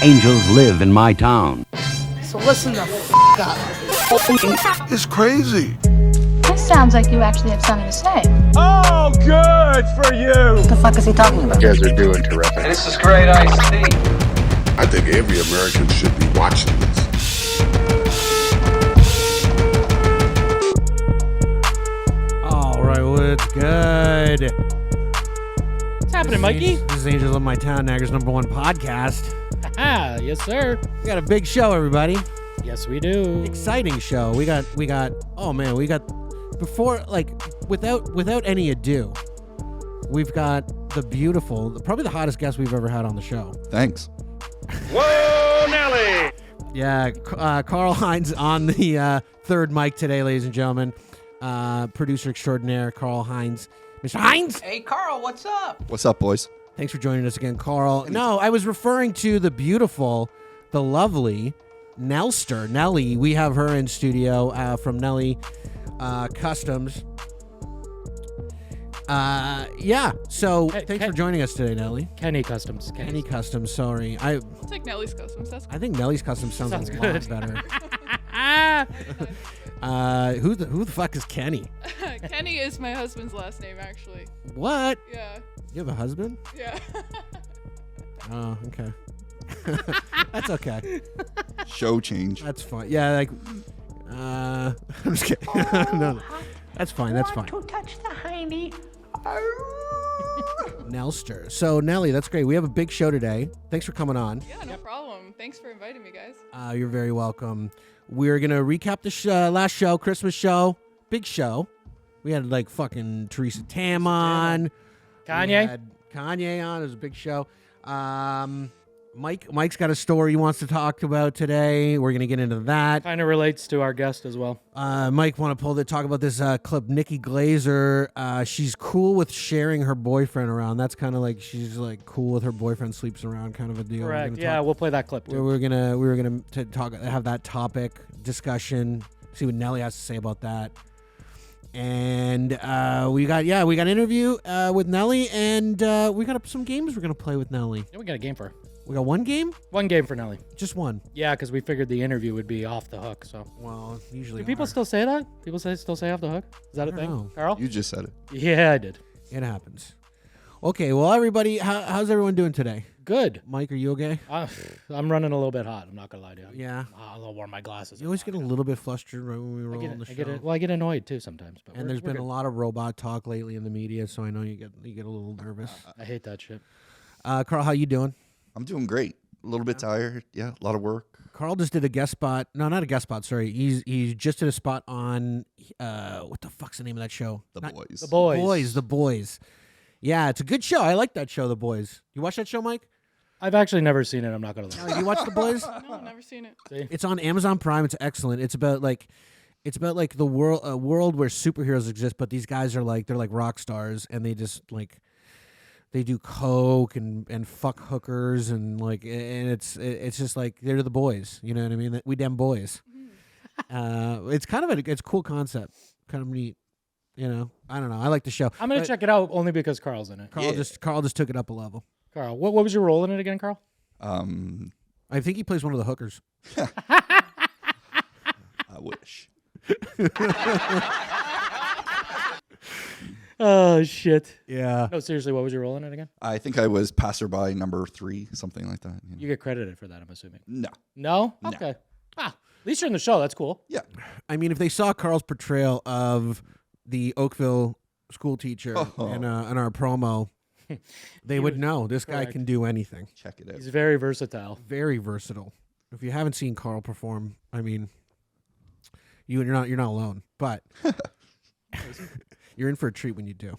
angels live in my town. So listen the up. It's crazy. This sounds like you actually have something to say. Oh, good for you. What the fuck is he talking about? You guys are doing terrific. This is great iced tea. I think every American should be watching this. All right, what's good? What's happening, Mikey? This is Angels of My Town, Niagara's #1 podcast. Ah, yes, sir. We got a big show, everybody. Yes, we do. Exciting show. We got. Oh man, we got. Before, like, without any ado, we've got the beautiful, probably the hottest guest we've ever had on the show. Thanks. Whoa, Nelly. Yeah, Carl Hines on the third mic today, ladies and gentlemen. Producer extraordinaire, Carl Hines. Mr. Hines? Hey, Carl, what's up? What's up, boys? Thanks for joining us again, Carl. No, I was referring to the beautiful, the lovely Nelly. We have her in studio from Nelly Customs. Yeah, so thanks for joining us today, Nelly. Kenny Customs. Kenny Customs, sorry. I'll take Nelly's Customs. That's I think Nelly's Customs sounds a good. lot better. Who the fuck is Kenny? Kenny is my husband's last name, actually. What? Yeah. You have a husband? Yeah. Oh, okay. That's okay. Show change. That's fine. Yeah, like, I'm just kidding. No, that's fine. That's fine. To touch the hiney. Nelster. So, Nelly, that's great. We have a big show today. Thanks for coming on. Yeah, no problem. Thanks for inviting me, guys. You're very welcome. We're going to recap the last show, Christmas show. Big show. We had, like, fucking Teresa Tam on. Kanye? We had Kanye on. It was a big show. Mike's got a story he wants to talk about today. We're going to get into that. Kind of relates to our guest as well. Mike want to talk about this clip. Nikki Glaser, she's cool with sharing her boyfriend around. That's kind of like she's like cool with her boyfriend sleeps around kind of a deal. Correct. Yeah, we'll play that clip too. We were gonna have that topic discussion. See what Nelly has to say about that. And we got an interview with Nelly, and we got some games we're gonna play with Nelly. Yeah, we got a game for her. We got one game? One game for Nelly. Just one? Yeah, because we figured the interview would be off the hook. So. Well, usually. Do people still say that? People still say off the hook? Is that a thing, know. Carl? You just said it. Yeah, I did. It happens. Okay, well, everybody, how's everyone doing today? Good. Mike, are you okay? I'm running a little bit hot. I'm not gonna lie to you. Yeah. I'll wear my glasses. You always get a little bit flustered right when we roll on the show. I get annoyed too sometimes. But And there's been a lot of robot talk lately in the media, so I know you get a little nervous. I hate that shit. Carl, how you doing? I'm doing great. A little bit tired. Yeah, a lot of work. Carl just did a guest spot. No, not a guest spot. Sorry, he just did a spot on what the fuck's the name of that show? The Boys. The Boys. Yeah, it's a good show. I like that show, The Boys. You watch that show, Mike? I've actually never seen it. I'm not gonna lie. No, you watch The Boys? No, I've never seen it. See? It's on Amazon Prime. It's excellent. It's about like the world where superheroes exist, but these guys are they're like rock stars, and they just like. They do coke and fuck hookers and it's just like they're the boys, you know what I mean? We them boys. It's kind of it's a cool concept, kind of neat, you know. I don't know. I like the show. I'm gonna check it out only because Carl's in it. Carl just took it up a level. Carl, what was your role in it again, Carl? I think he plays one of the hookers. I wish. Oh shit! Yeah. No, seriously, what was your role in it again? I think I was passerby number 3, something like that. You get credited for that, I'm assuming. No. No? No. Okay. At least you're in the show. That's cool. Yeah. I mean, if they saw Carl's portrayal of the Oakville school teacher in our promo, they would know this guy can do anything. Check it out. He's very versatile. Very versatile. If you haven't seen Carl perform, I mean, you're not alone. But you're in for a treat when you do.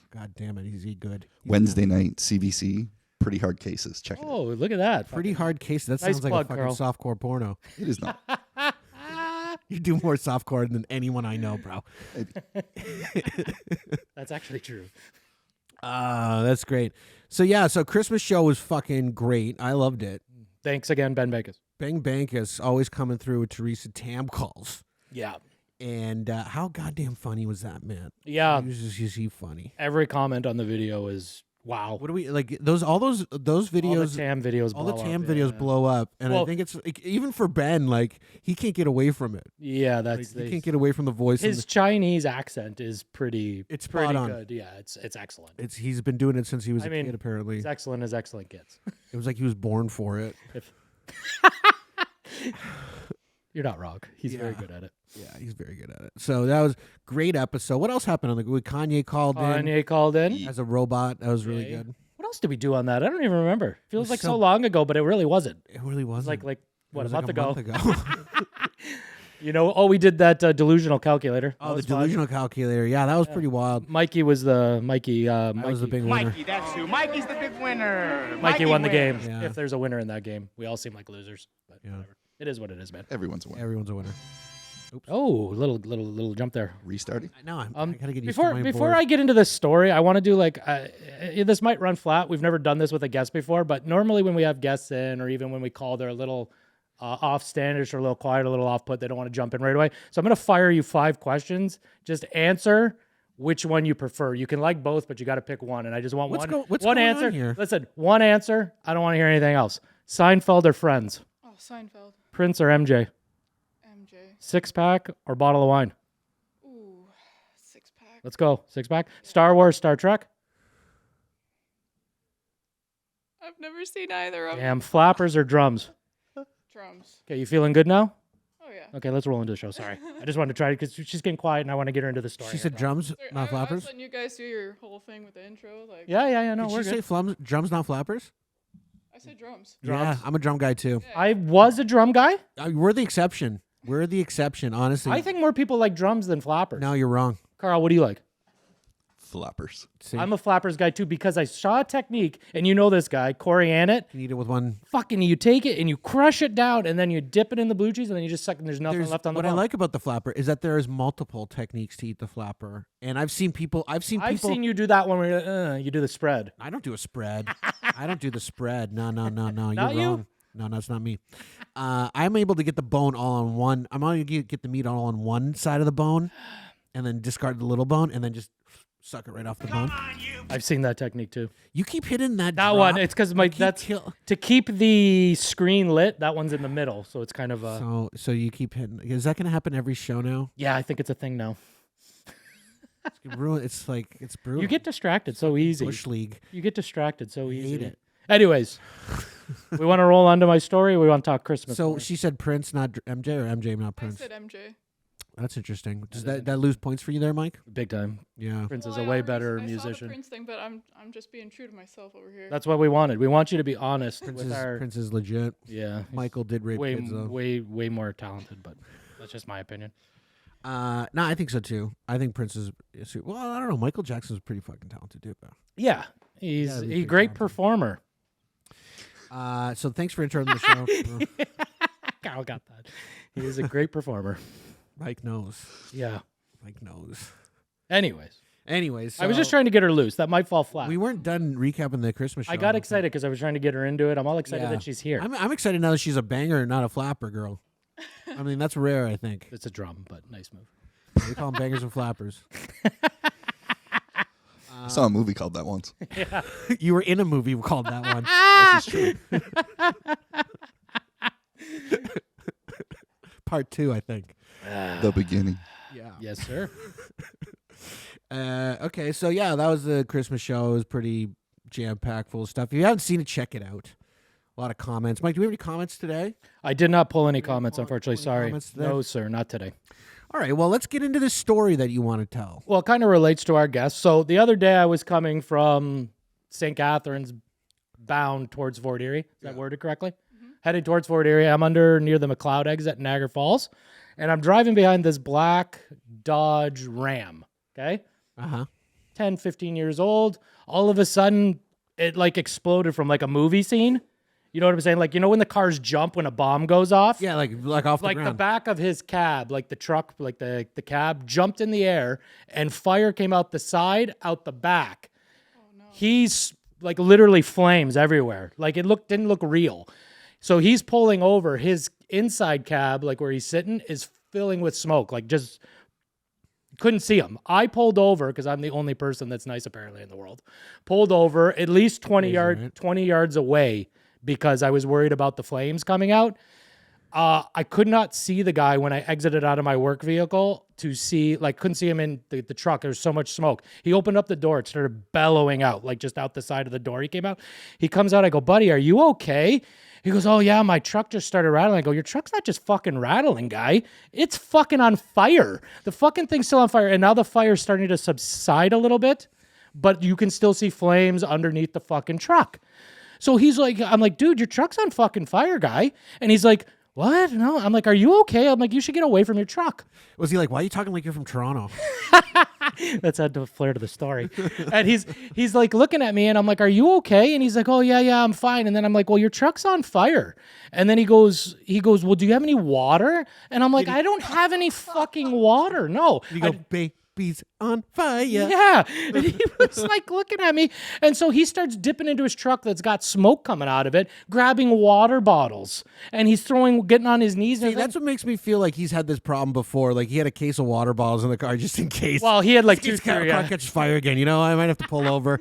God damn it, he's good. Wednesday night, CBC, Pretty Hard Cases. Check it out. Oh, look at that. Pretty hard case. That Nice sounds like plug, a fucking Carl. softcore porno. It is not. You do more softcore than anyone I know, bro. That's actually true. That's great. So Christmas show was fucking great. I loved it. Thanks again, Ben Bacus. Bang Bankus always coming through with Teresa Tam calls. Yeah. And how goddamn funny was that, man? Yeah. Is he funny? Every comment on the video is Wow. What do we like? Those videos. All the Tam videos. All the blow Tam up, videos yeah. blow up, and I Well- think it's like, even for Ben, like he can't get away from it. Yeah, Like, that's he can't get away from the voice. and his Chinese accent is pretty. It's pretty spot on. good. Yeah, it's excellent. he's been doing it since he was I a mean, kid. Apparently, It's excellent as excellent gets. it was like he was born for it. You're not wrong. He's very Yeah. good at it. Yeah, he's very good at it. So that was great episode. What else happened on the Kanye called in Kanye called in. as a robot? That was really Okay. good. What else did we do on that? I don't even remember. Feels was like so some- long ago, but it really wasn't. It really was It's like what, was a month like ago? You know, we did that delusional calculator. That Oh, the was fun. delusional calculator. Yeah, that was pretty wild. Mikey was the Mikey. That was the big winner. That's who. Mikey's the big winner. Mikey won the game. Yeah. If there's a winner in that game, we all seem like losers. But Yeah. whatever. It is what it is, man. Everyone's a winner. Everyone's a winner. Oh, little jump there. Restarting. No, I gotta get used Before to my before board. I get into this story, I want to do like this might run flat. We've never done this with a guest before, but normally when we have guests in, or even when we call, they're a little off standish or a little quiet, a little off put. They don't want to jump in right away. So I'm gonna fire you 5 questions. Just answer which one you prefer. You can like both, but you got to pick one. And I just want What's one what's one going answer. on here? Listen, one answer. I don't want to hear anything else. Seinfeld or Friends? Oh, Seinfeld. Prince or MJ? MJ. 6-pack or bottle of wine? Ooh, 6-pack. Let's go. 6-pack. Star Wars, Star Trek? I've never seen either of them. Damn, flappers or drums? Drums. Okay, you feeling good now? Oh yeah. Okay, let's roll into the show. Sorry. I just wanted to try because she's getting quiet and I want to get her into the story. She said drums, Sorry, not I was flappers. letting you guys do your whole thing with the intro. Like, Yeah, no, Did we're she good. say drums, not flappers? I said drums. Yeah, Drums. I'm a drum guy too. I was a drum guy. We're the exception. We're the exception, honestly. I think more people like drums than flappers. No, you're wrong. Carl, what do you like? Flappers. See, I'm a flappers guy too because I saw a technique, and you know this guy, Corey Annett. you need it with one. Fucking, you take it and you crush it down, and then you dip it in the blue cheese, and then you just suck, and there's nothing left on the What I bone. like about the flapper is that there is multiple techniques to eat the flapper, and I've seen people. I've seen you do that one where you do the spread. I don't do a spread. I don't do the spread. No. You're Not you? wrong. No, it's not me. I'm able to get the bone all on one. I'm able to get the meat all on one side of the bone, and then discard the little bone, and then just suck it right off the bone. I've seen that technique too. You keep hitting that. That drop. one, it's because You keep that's kill- to keep the screen lit. That one's in the middle, so it's kind of So you keep hitting. Is that going to happen every show now? yeah. I think it's a thing now. It's like it's brutal. You get distracted so easy. Bush League. You get distracted so easy. hate it. Anyways, we want to roll onto my story. Or we want to talk Christmas. So more? she said Prince, not MJ, or MJ, not I Prince. said MJ. That's interesting. Does that lose points for you there, Mike? Big time. Yeah. Prince is Well, a I way already- better I saw the musician. Prince thing, but I'm just being true to myself over here. That's what we wanted. We want you to be honest Prince with our. Prince is legit. Yeah, he's Michael did rape way kids though. way more talented, but that's just my opinion. No, I think so too. I think Prince is. Well, I don't know. Michael Jackson's pretty fucking talented dude, though. Yeah, he's gotta be a pretty great talented. performer. So thanks for introing the show. Kyle got that. He is a great performer. Mike knows. Yeah. Mike knows. Anyways, I I was just trying to get her loose. That might fall flat. We weren't done recapping the Christmas show. I got excited because I was trying to get her into it. I'm all excited Yeah. that she's here. I'm excited now that she's a banger, not a flapper girl. I mean, that's rare. I think It's a drum, but nice move. they call them bangers and flappers. I saw a movie called that once. You were in a movie called that one. This is true. Part 2, I think. The beginning. Yeah. Yes, sir. Okay, so yeah, that was the Christmas show. It was pretty jam-packed full of stuff. If you haven't seen it, check it out. A lot of comments. Mike, do we have any comments today? I did not pull any comments, unfortunately. any Sorry. comments today? No, sir, not today. All right, well, let's get into this story that you want to tell. Well, it kind of relates to our guest. So the other day I was coming from St. Catharines bound towards Fort Erie. Is that worded correctly? Heading towards Fort Erie. I'm near the McLeod exit at Niagara Falls. And I'm driving behind this black Dodge Ram. Okay? Uh-huh. 10, 15 years old. All of a sudden, it like exploded from like a movie scene. You know what I'm saying? Like, you know when the cars jump when a bomb goes off? Yeah, like off the Like the ground. back of his cab, like the truck, like the cab jumped in the air and fire came out the side, out the back. He's like literally flames everywhere. Like it didn't look real. So he's pulling over. His inside cab, like where he's sitting, is filling with smoke, like just Couldn't see him. I pulled over because I'm the only person that's nice apparently in the world. Pulled over at least 20 yards away because I was worried about the flames coming out. I could not see the guy when I exited out of my work vehicle to see, like, couldn't see him in the truck. There was so much smoke. He opened up the door. It started bellowing out, like just out the side of the door. He came out. He comes out. I go, buddy, are you okay? He goes, oh, yeah, my truck just started rattling. I go, your truck's not just fucking rattling, guy. It's fucking on fire. The fucking thing's still on fire. And now the fire's starting to subside a little bit, but you can still see flames underneath the fucking truck. So he's like, I'm like, dude, your truck's on fucking fire, guy. And he's like, what? No. I'm like, are you okay? I'm like, you should get away from your truck. Was he like, why are you talking like you're from Toronto? That's had the flair to the story. And he's like looking at me and I'm like, are you okay? And he's like, oh yeah, I'm fine. And then I'm like, well, your truck's on fire. And then he goes, well, do you have any water? And I'm like, I don't have any fucking water. No. You go, baby's on fire. Yeah. And he was like looking at me. And so he starts dipping into his truck that's got smoke coming out of it, grabbing water bottles. And he's getting on his knees. See, that's what makes me feel like he's had this problem before. Like he had a case of water bottles in the car just in case. Well, he had like his car catches fire again. You know, I might have to pull over.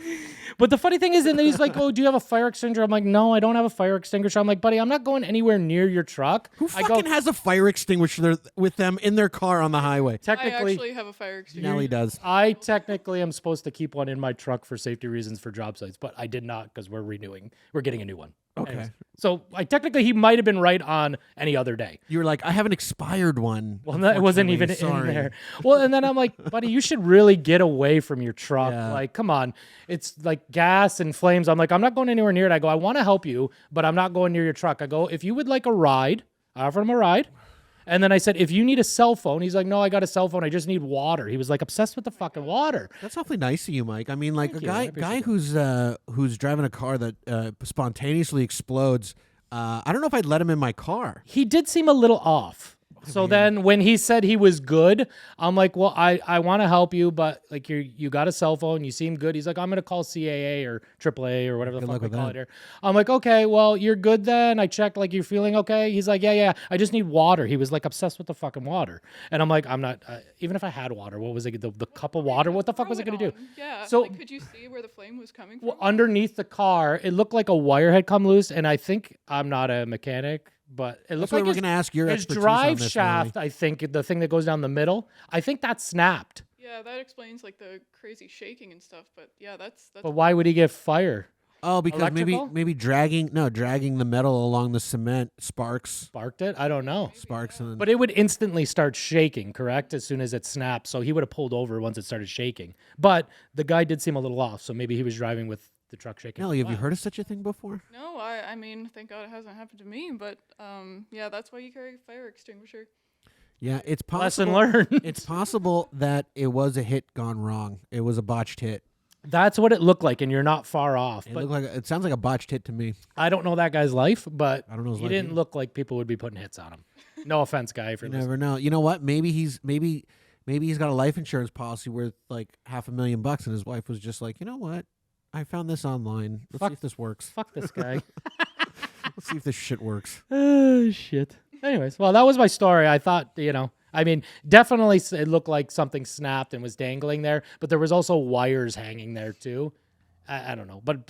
But the funny thing is, and then he's like, oh, do you have a fire extinguisher? I'm like, no, I don't have a fire extinguisher. I'm like, buddy, I'm not going anywhere near your truck. Who fucking has a fire extinguisher with them in their car on the highway? I actually have a fire extinguisher. Nelly does. I technically am supposed to keep one in my truck for safety reasons for job sites, but I did not because we're getting a new one. Okay. Anyways, so he might have been right on any other day. You were like, I have an expired one. Well, it wasn't even in there. Well, and then I'm like, buddy, you should really get away from your truck. Yeah. Like, come on. It's like gas and flames. I'm like, I'm not going anywhere near it. I go, I want to help you, but I'm not going near your truck. I go, if you would like a ride, I offered him a ride. And then I said, if you need a cell phone, he's like, no, I got a cell phone. I just need water. He was like obsessed with the fucking water. That's awfully nice of you, Mike. I mean, like Thank a you. I guy appreciate who's driving a car that spontaneously explodes. I don't know if I'd let him in my car. He did seem a little off. So then when he said he was good, I'm like, well, I want to help you, but like you got a cell phone, you seem good. He's like, I'm going to call CAA or AAA or whatever the fuck we call it here. I'm like, okay, well, you're good then. I checked, like, you're feeling okay? He's like, yeah, I just need water. He was like obsessed with the fucking water. And I'm like, I'm not, even if I had water, what was it, the cup of water? What the fuck was it going to do? Yeah, So like, could you see where the flame was coming from? well, underneath the car, it looked like a wire had come loose, and I think I'm not a mechanic, but it looked That's why like we're going to ask your his expertise drive on this, shaft. Nelly. I think the thing that goes down the middle, I think that snapped. Yeah, that explains like the crazy shaking and stuff. But yeah, that's. But why would he get fire? Oh, because Electrical? maybe dragging the metal along the cement sparks It? I don't know. and then, But it would instantly start shaking, correct? As soon as it snapped. So he would have pulled over once it started shaking. But the guy did seem a little off. So maybe he was driving with the truck shaking. Nelly, have you heard of such a thing before? No, I mean, thank God it hasn't happened to me. But yeah, that's why you carry a fire extinguisher. Yeah, it's possible. Lesson learned. It's possible that it was a hit gone wrong. It was a botched hit. That's what it looked like, and you're not far off. But It sounds like a botched hit to me. I don't know that guy's life, but I don't know his he life didn't either. look like people would be putting hits on him. No offense, guy. If you're You listening. never know. You know what? Maybe he's got a life insurance policy worth like $500,000, and his wife was just like, you know what? I found this online. Let's see if this works. Fuck this guy. Let's see if this shit works. Oh, shit. Anyways, well, that was my story. I thought, I mean, definitely it looked like something snapped and was dangling there, but there was also wires hanging there too. I don't know. But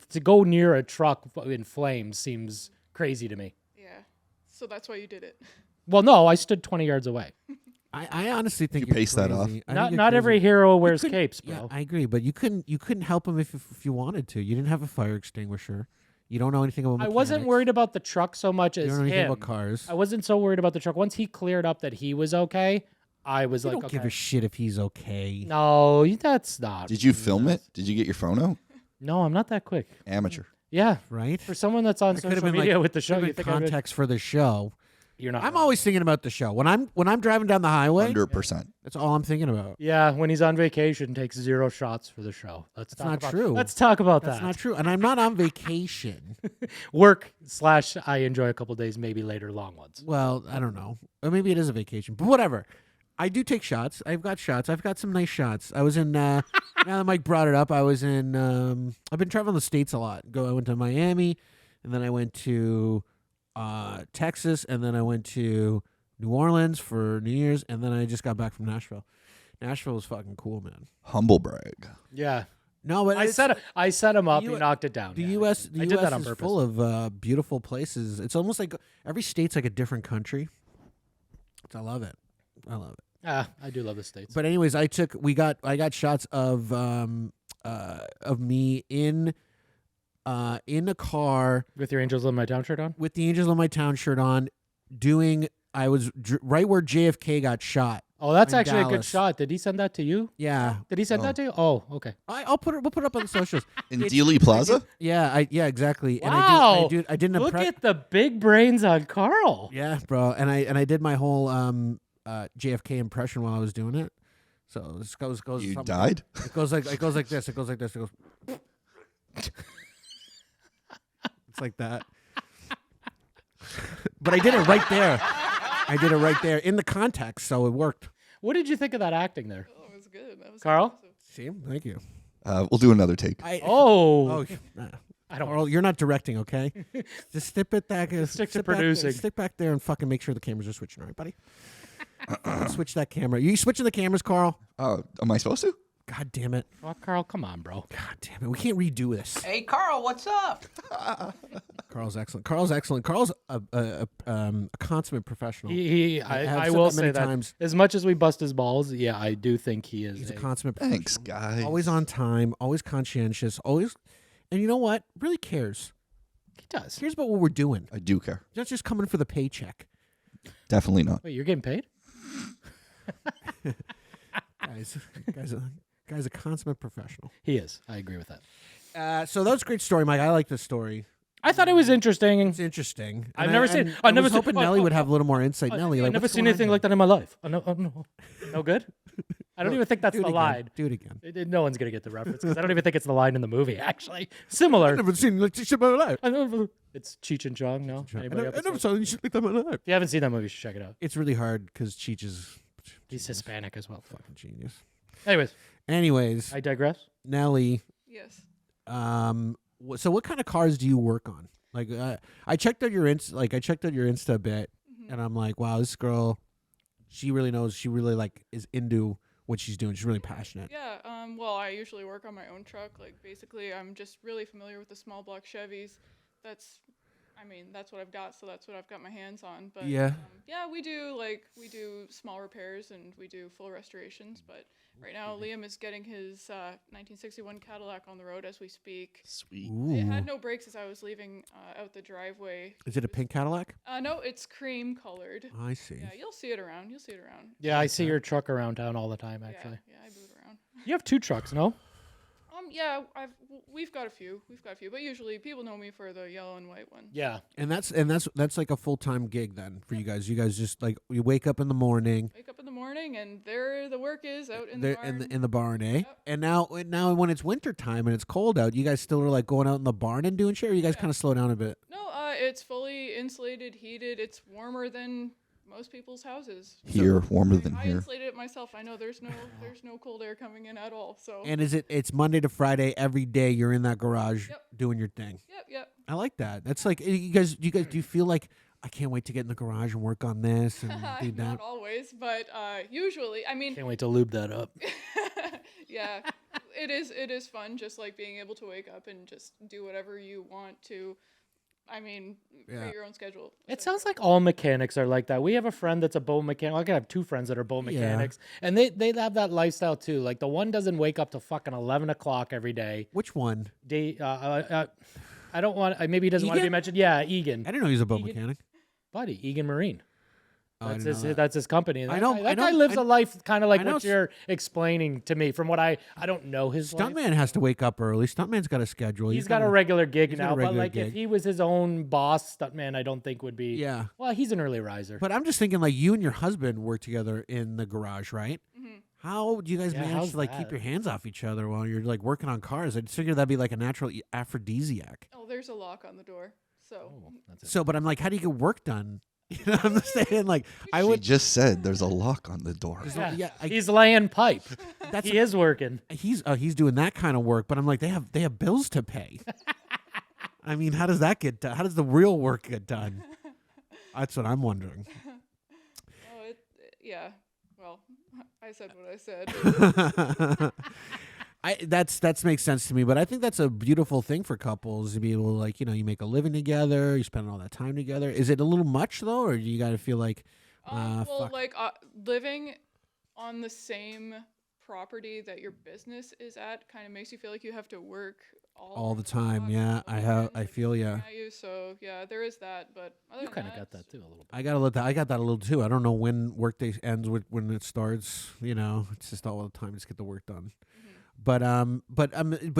to go near a truck in flames seems crazy to me. Yeah, so that's why you did it. Well, no, I stood 20 yards away. I honestly think You you're pace that off? crazy. I think you're Not every crazy. hero wears couldn't- capes, bro. Yeah, I agree, but you couldn't help him if you wanted to. You didn't have a fire extinguisher. You don't know anything about I mechanics. wasn't worried about the truck so much You as don't know anything him. about cars. I wasn't so worried about the truck. Once he cleared up that he was okay, I was You like, don't okay. give a shit if he's okay. No, that's not. Did you film it? Did you get your phone out? No, I'm not that quick. Amateur. Yeah. Right? For someone that's on That could have social been media like with the show, could you have been think I'd be- context for the show. You're not. I'm wrong. always thinking about the show. When I'm driving down the highway, 100%. that's all I'm thinking about. Yeah, when he's on vacation, takes 0 shots for the show. Let's That's talk not about, true. Let's talk about That's that. not true. And I'm not on vacation. Work / I enjoy a couple days, maybe later, long ones. Well, I don't know. Or maybe it is a vacation. But whatever. I do take shots. I've got shots. I've got some nice shots. I was in now that Mike brought it up, I was in I've been traveling the States a lot. I went to Miami, and then I went to Texas, and then I went to New Orleans for New Year's, and then I just got back from Nashville. Nashville was fucking cool, man. Humble brag. Yeah. No, but I set him up. the He U- knocked it down. The Yeah. U.S. The I U.S. did that on is purpose. full of beautiful places. It's almost like every state's like a different country. I love it. I love it. I do love the States. But anyways, I got shots of me in a car With your Angels in My Town shirt on? with the Angels on My Town shirt on, I was right where JFK got shot. Oh, that's in actually a good Dallas. shot. Did he send that to you? Yeah, Did he send that to you? Oh, okay. we'll put it up on the socials. In Dealey Plaza? Yeah, exactly. Wow. And I did an Look at the big brains on Carl. Yeah, bro. And I did my whole JFK impression while I was doing it. So this goes. You something- died? It goes like this. It goes like this. It goes. It's like that. But I did it right there. I did it right there in the context, so it worked. What did you think of that acting there? Oh, it was good. That was Carl? impressive. See, thank you. We'll do another take. Oh. I don't. Carl, you're not directing, okay? Just stick it back. Stick to producing. Stick back there and fucking make sure the cameras are switching, all right, buddy? Switch that camera. You switching the cameras, Carl? Am I supposed to? God damn it. Oh, Carl, come on, bro. God damn it. We can't redo this. Hey, Carl, what's up? Carl's excellent. Carl's a consummate professional. I said will that many say that times. as much as we bust his balls, yeah, I do think he is. He's a consummate Thanks, professional. guys. Always on time, always conscientious, always. And you know what? Really cares. He does. Cares about what we're doing. I do care. Not just coming for the paycheck. Definitely not. Wait, you're getting paid? Guy's a consummate professional. He is. I agree with that. So that was a great story, Mike. I like this story. I thought it was interesting. It's interesting. I've And never I- seen- and I've I never was seen- hoping Nelly would have a little more insight. Nelly, I've like, never what's seen going on anything here? like that in my life. No good? I don't even think that's Do it the again. line. Do it again. No one's going to get the reference because I don't even think it's the line in the movie, actually. Similar. I've never seen like shit in my life. It's Cheech and Chong, no? Anybody I up never with saw any shit like that in my life. If you haven't seen that movie, you should check it out. It's really hard because Cheech is He's Hispanic as well. fucking genius. Anyways, I I digress. Nelly, Yes. so what kind of cars do you work on? Like, I checked out your Insta a bit, and I'm like, wow, this girl, she really knows. She really like is into what she's doing. She's really passionate. Yeah. Well, I usually work on my own truck. Like, basically, I'm just really familiar with the small block Chevys. That's what I've got, so that's what I've got my hands on. But Yeah. yeah, we do small repairs and we do full restorations. But right now, Liam is getting his 1961 Cadillac on the road as we speak. Sweet. It had Ooh. no brakes as I was leaving out the driveway. Is it a pink Cadillac? No, it's cream colored. I see. Yeah, you'll see it around. Yeah, I see your truck around town all the time, actually. Yeah, I boot around. You have 2 trucks, no? Yeah, we've got a few, but usually people know me for the yellow and white one. Yeah. And that's like a full-time gig then for you guys. You guys just like you wake up in the morning. Wake up in the morning and there the work is out in There the barn. in the barn, eh? Yep. And now when it's winter time and it's cold out, you guys still are like going out in the barn and doing shit, or you guys kind of slow down a bit? No, it's fully insulated, heated. It's warmer than most people's houses. Here, warmer than I here. insulated it myself. I know there's no cold air coming in at all. So And it's Monday to Friday every day you're in that garage Yep. doing your thing. yep. I like that. That's like you guys do you feel like I can't wait to get in the garage and work on this and do that? Not always, but usually. I mean, Can't wait to lube that up. yeah, it is fun just like being able to wake up and just do whatever you want to. I mean, create your own schedule. It sounds like all mechanics are like that. We have a friend that's a bow mechanic. I can have 2 friends that are bow mechanics, and they have that lifestyle too. Like the one doesn't wake up till fucking 11 o'clock every day. Which one? I don't want. Maybe he doesn't want to be Egan? mentioned. Yeah, Egan. I didn't know he was a boat Egan- mechanic. Buddy, Egan Marine. Oh, I That's didn't his, know that. that's his company. I know- That I guy know- lives I- a life kind of like I know what you're explaining to me. From what I don't know his life. Stuntman has to wake up early. Stuntman's got a schedule. He's got a regular gig he's got a now, but regular like if gig. he was his own boss, Stuntman, I don't think would be. Yeah. Well, he's an early riser. But I'm just thinking, like, you and your husband work together in the garage, right? How do you guys Yeah, manage how's to like that? keep your hands off each other while you're like working on cars? I just figured that'd be like a natural aphrodisiac. Oh, there's a lock on the door. So That's it. So, but I'm like, how do you get work done? You know what I'm saying? Like, I She would. just said there's a lock on the door. Yeah, I- he's laying pipe. That's He is working. he's doing that kind of work, but I'm like, they have bills to pay. I mean, how does that get done? How does the real work get done? That's what I'm wondering. yeah. Well, I said what I said. That makes sense to me, but I think that's a beautiful thing for couples to be able to, like, you make a living together, you spend all that time together. Is it a little much though, or do you got to feel like, fuck. Living on the same property that your business is at kind of makes you feel like you have to work all the time? Yeah, I feel yeah. So yeah, there is that, but other You than kind of that, got that too a little bit. I got that a little too. I don't know when workday ends with when it starts. It's just all the time. Just get the work done. But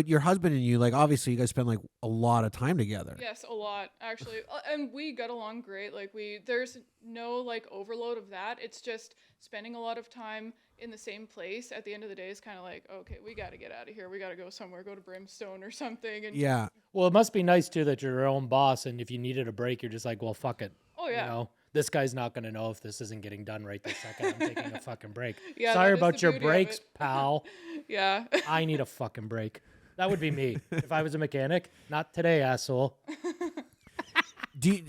your husband and you, like, obviously you guys spend like a lot of time together. Yes, a lot actually, and we get along great. Like there's no like overload of that. It's just spending a lot of time in the same place. At the end of the day, is kind of like, okay, we got to get out of here. We got to go somewhere, go to Brimstone or something. And Yeah. Well, it must be nice too that you're your own boss, and if you needed a break, you're just like, well, fuck it. Oh yeah. This guy's not going to know if this isn't getting done right this second. I'm taking a fucking break. Yeah, Sorry that is about the your beauty of breaks, it. pal. Yeah. I need a fucking break. That would be me if I was a mechanic. Not today, asshole.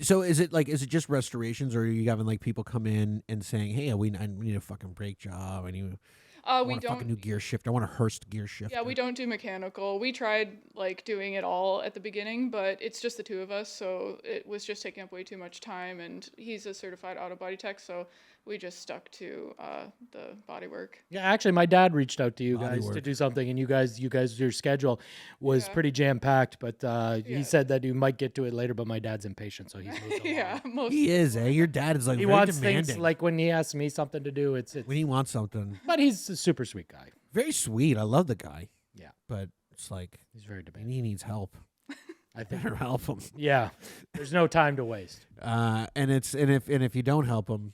So is it just restorations, or are you having like people come in and saying, hey, I need a fucking brake job. I We want a fucking don't. new gear shift. I want a Hurst gear shift. Yeah, we don't do mechanical. We tried like doing it all at the beginning, but it's just the two of us, so it was just taking up way too much time. And he's a certified auto body tech, so we just stuck to the body work. Yeah, actually, my dad reached out to you Body guys to work. do something, and you guys, your schedule was Yeah. pretty jam packed. But he Yeah. said that you might get to it later. But my dad's impatient, so he's moved along. Yeah, most. He is, eh? Your dad is like He very wants demanding. things like when he asks me something to do, it's. when he wants something. But he's a super sweet guy. Very sweet. I love the guy. Yeah, But it's like, he's very and demanding. he needs help. I think. Better help him. Yeah, there's no time to waste. And if you don't help him,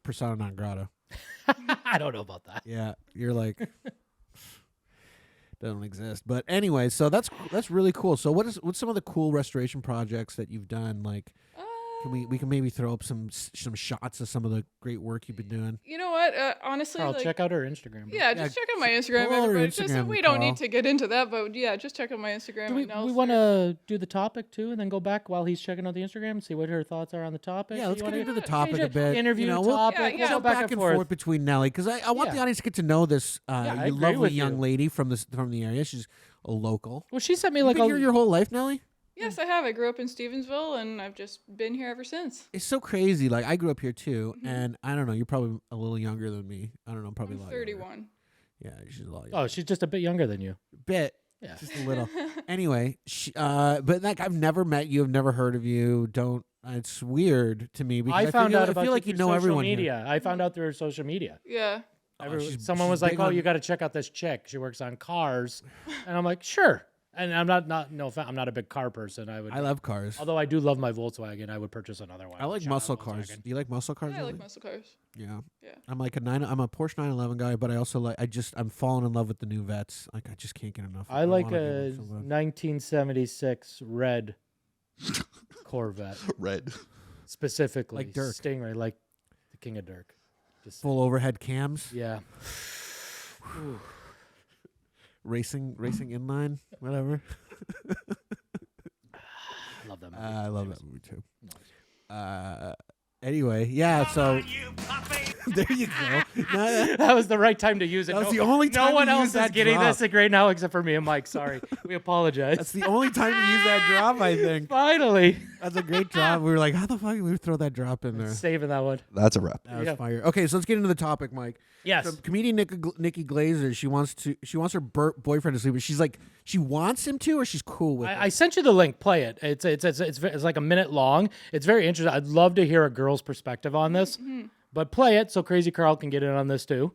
persona non grata. I don't know about that. Yeah, you're like don't exist. But anyway, so that's really cool. So what's some of the cool restoration projects that you've done? Like, we can maybe throw up some shots of some of the great work you've been doing. You know what? Honestly, Carl, like, check out our Instagram. bro. yeah, just check out my Instagram. follow our Everybody. Just, Instagram, we don't Carl. need to get into that, but yeah, just check out my Instagram. Do we and want to do the topic too, and then go back while he's checking out the Instagram and see what her thoughts are on the topic? Yeah, let's You get wanna into the change topic a it? bit. Interview we'll, topic. Yeah, We'll yeah. go back and forth between Nelly, because I want the Yeah. audience to get to know this I agree lovely with young you. lady from the area. She's a local. Well, she sent me You've like been here your whole life, Nelly? Yes, I have. I grew up in Stevensville, and I've just been here ever since. It's so crazy. Like, I grew up here too, and I don't know. You're probably a little younger than me. I don't know. Probably I'm a lot. younger. 31. Yeah, she's a lot. Younger. Oh, she's just a bit younger than you. Bit. Yeah. Just a little. Anyway, but like, I've never met you. I've never heard of you. Don't. It's weird to me because I found feel, out about I feel like you through know social everyone media. here. I found out through her social media. Yeah. Someone she's was like, big "Oh, on- you got to check out this chick. She works on cars," and I'm like, "Sure." And I'm not I'm not a big car person. I love cars. although I do love my Volkswagen. I would purchase another one. I like Shout out muscle cars. Volkswagen. Do you like muscle cars? Yeah, I like Nelly? muscle cars. Yeah. Yeah. I'm like I'm a Porsche 911 guy, but I also like I'm falling in love with the new vets. Like, I just can't get enough. I like wanna a get one so bad. 1976 red Corvette, Red. specifically Like Dirk. Stingray, like the King of Dirk. Just full overhead cams, yeah. racing inline, whatever. I love that movie. I love that movie too. Anyway, yeah. So there you go. No, That was the right time to use it. That was no, the only time no one to use else is that getting drop. this right now except for me and Mike. Sorry, we apologize. that's the only time to use that drop. I think Finally that's a great drop. We were like, how the fuck did we throw that drop in there? saving that one. That's a wrap. That was Yeah. fire. Okay, so let's get into the topic, Mike. Yes. So comedian Nikki Glaser, she wants her boyfriend to sleep, but she's like, she wants him to, or she's cool with it. I sent you the link. Play it. It's like a minute long. It's very interesting. I'd love to hear a girl's perspective on this, but play it so Crazy Carl can get in on this too.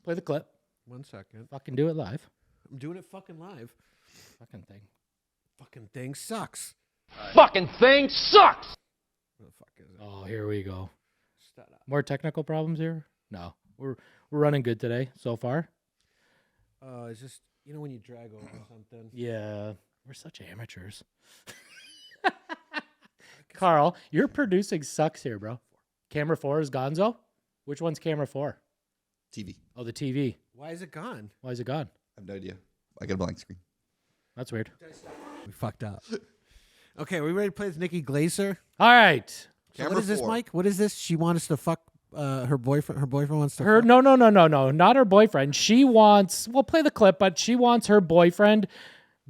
Play the clip. 1 second. Fucking do it live. I'm doing it fucking live. Fucking thing. Fucking thing sucks. Fucking thing sucks. What the fuck is it? Oh, here we go. Shut up. More technical problems here? No, we're running good today so far. It's just, when you drag over something. Yeah, we're such amateurs. Carl, your producing sucks here, bro. Camera 4 is Gonzo. Which one's camera 4? TV. Oh, the TV. Why is it gone? Why is it gone? I have no idea. I got a blank screen. That's weird. We fucked up. Okay, are we ready to play with Nikki Glaser? All right. So what Camera is this, 4. Mike? What is this? She wants us to fuck her boyfriend. Her boyfriend wants to. Her fuck- no, not her boyfriend. She wants. We'll play the clip, but she wants her boyfriend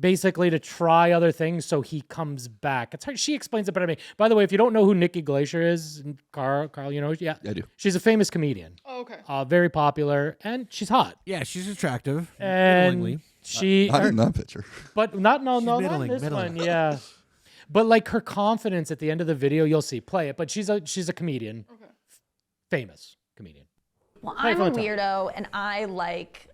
basically to try other things so he comes back. It's her, she explains it better to me. By the way, if you don't know who Nikki Glaser is, Carl, you know, yeah, I do. She's a famous comedian. Oh, okay. Very popular, and she's hot. Yeah, she's attractive. And middlingly. she, Not in that picture. but not not middling, in this middling. one. Yeah, but like her confidence at the end of the video, you'll see. Play it. But she's a comedian, Okay. famous comedian. Well, Play it I'm for a the time. weirdo, and I like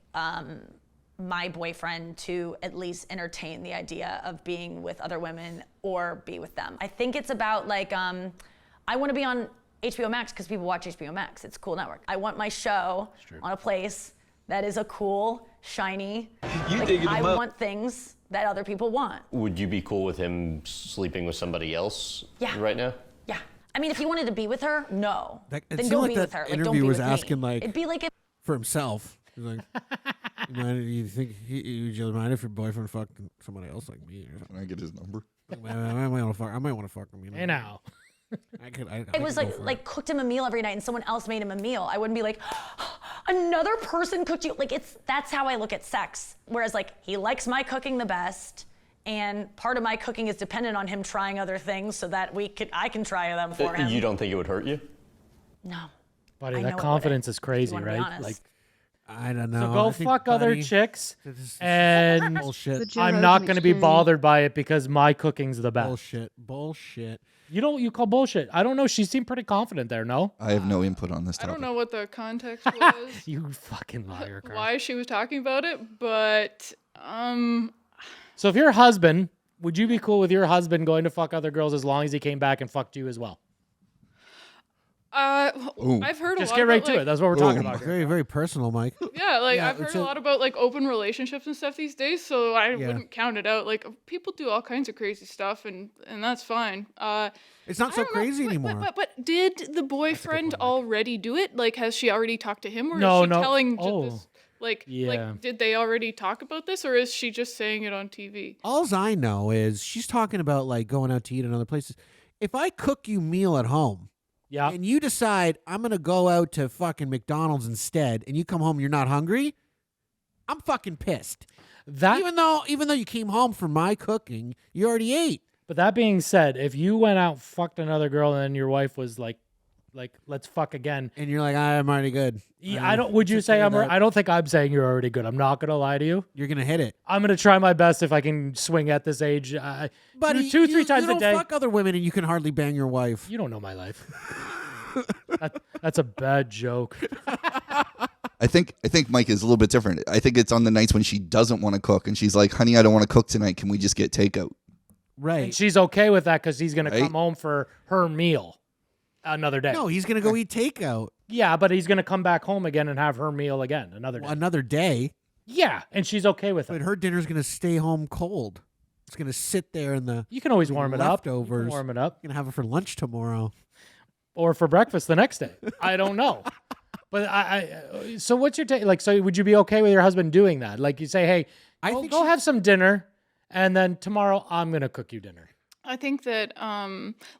my boyfriend to at least entertain the idea of being with other women or be with them. I think it's about like, I want to be on HBO Max because people watch HBO Max. It's a cool network. I want my show on a place that is a cool, shiny. I want things that other people want. Would you be cool with him sleeping with somebody else right now? Yeah. I mean, if he wanted to be with her, no. It then seemed go like be that with her. Like, don't interview be was with me. asking, like- It'd be like if For himself. He's like, you think would you mind if your boyfriend fucked somebody else like me or something? Can I get his number? I might want to fuck him. You know? Hey now. I was like cooked him a meal every night and someone else made him a meal. I wouldn't be like, another person cooked you. Like that's how I look at sex. Whereas like he likes my cooking the best, and part of my cooking is dependent on him trying other things so that I can try them for him. You don't think it would hurt you? No. Buddy, I know that it confidence wouldn't, is crazy, if you wanna be right? honest. Like, I don't know. so go I think, fuck other buddy, chicks, this is and bullshit. I'm not going to be bothered by it because my cooking's the best. Bullshit. You call bullshit. I don't know. She seemed pretty confident there. No, I have no input on this I topic. don't know what the context was, you fucking liar, Carl. why she was talking about it, but So if you're a husband, would you be cool with your husband going to fuck other girls as long as he came back and fucked you as well? I've heard a Just lot get right about, to like, it. That's what we're talking about. Here. Very, very personal, Mike. Yeah, like Yeah, I've heard it's a lot about like open relationships and stuff these days, so I Yeah. wouldn't count it out. Like people do all kinds of crazy stuff, and that's fine. It's not so crazy anymore. But did the boyfriend already do it? Like, has she already talked to him, or No, is she no. telling Oh. this? Like, Yeah. did they already talk about this, or is she just saying it on TV? Alls I know is she's talking about like going out to eat in other places. If I cook you meal at home, Yeah. and you decide I'm gonna go out to fucking McDonald's instead, and you come home and you're not hungry, I'm fucking pissed. That Even though you came home from my cooking, you already ate. But that being said, if you went out, fucked another girl, and then your wife was like, let's fuck again. And you're like, I'm already good. I don't. Would you Take say care I'm? of that. I don't think I'm saying you're already good. I'm not gonna lie to you. You're gonna hit it. I'm gonna try my best if I can swing at this age. But two, three times you a day. don't fuck other women, and you can hardly bang your wife. You don't know my life. That's a bad joke. I think Mike is a little bit different. I think it's on the nights when she doesn't want to cook and she's like, honey, I don't want to cook tonight. Can we just get takeout? Right. And she's okay with that because he's gonna Right. come home for her meal another day. No, he's gonna go eat takeout Yeah, but he's gonna come back home again and have her meal again another day. another day. Yeah, and she's okay with But it. her dinner's gonna stay home cold. It's gonna sit there in the You can always warm it up. You can leftovers. warm it up. You're gonna have it for lunch tomorrow. Or for breakfast the next day. I don't know. But I so what's your take? Like, so would you be okay with your husband doing that? Like you say, hey, go have some dinner, and then tomorrow I'm gonna cook you dinner. I think that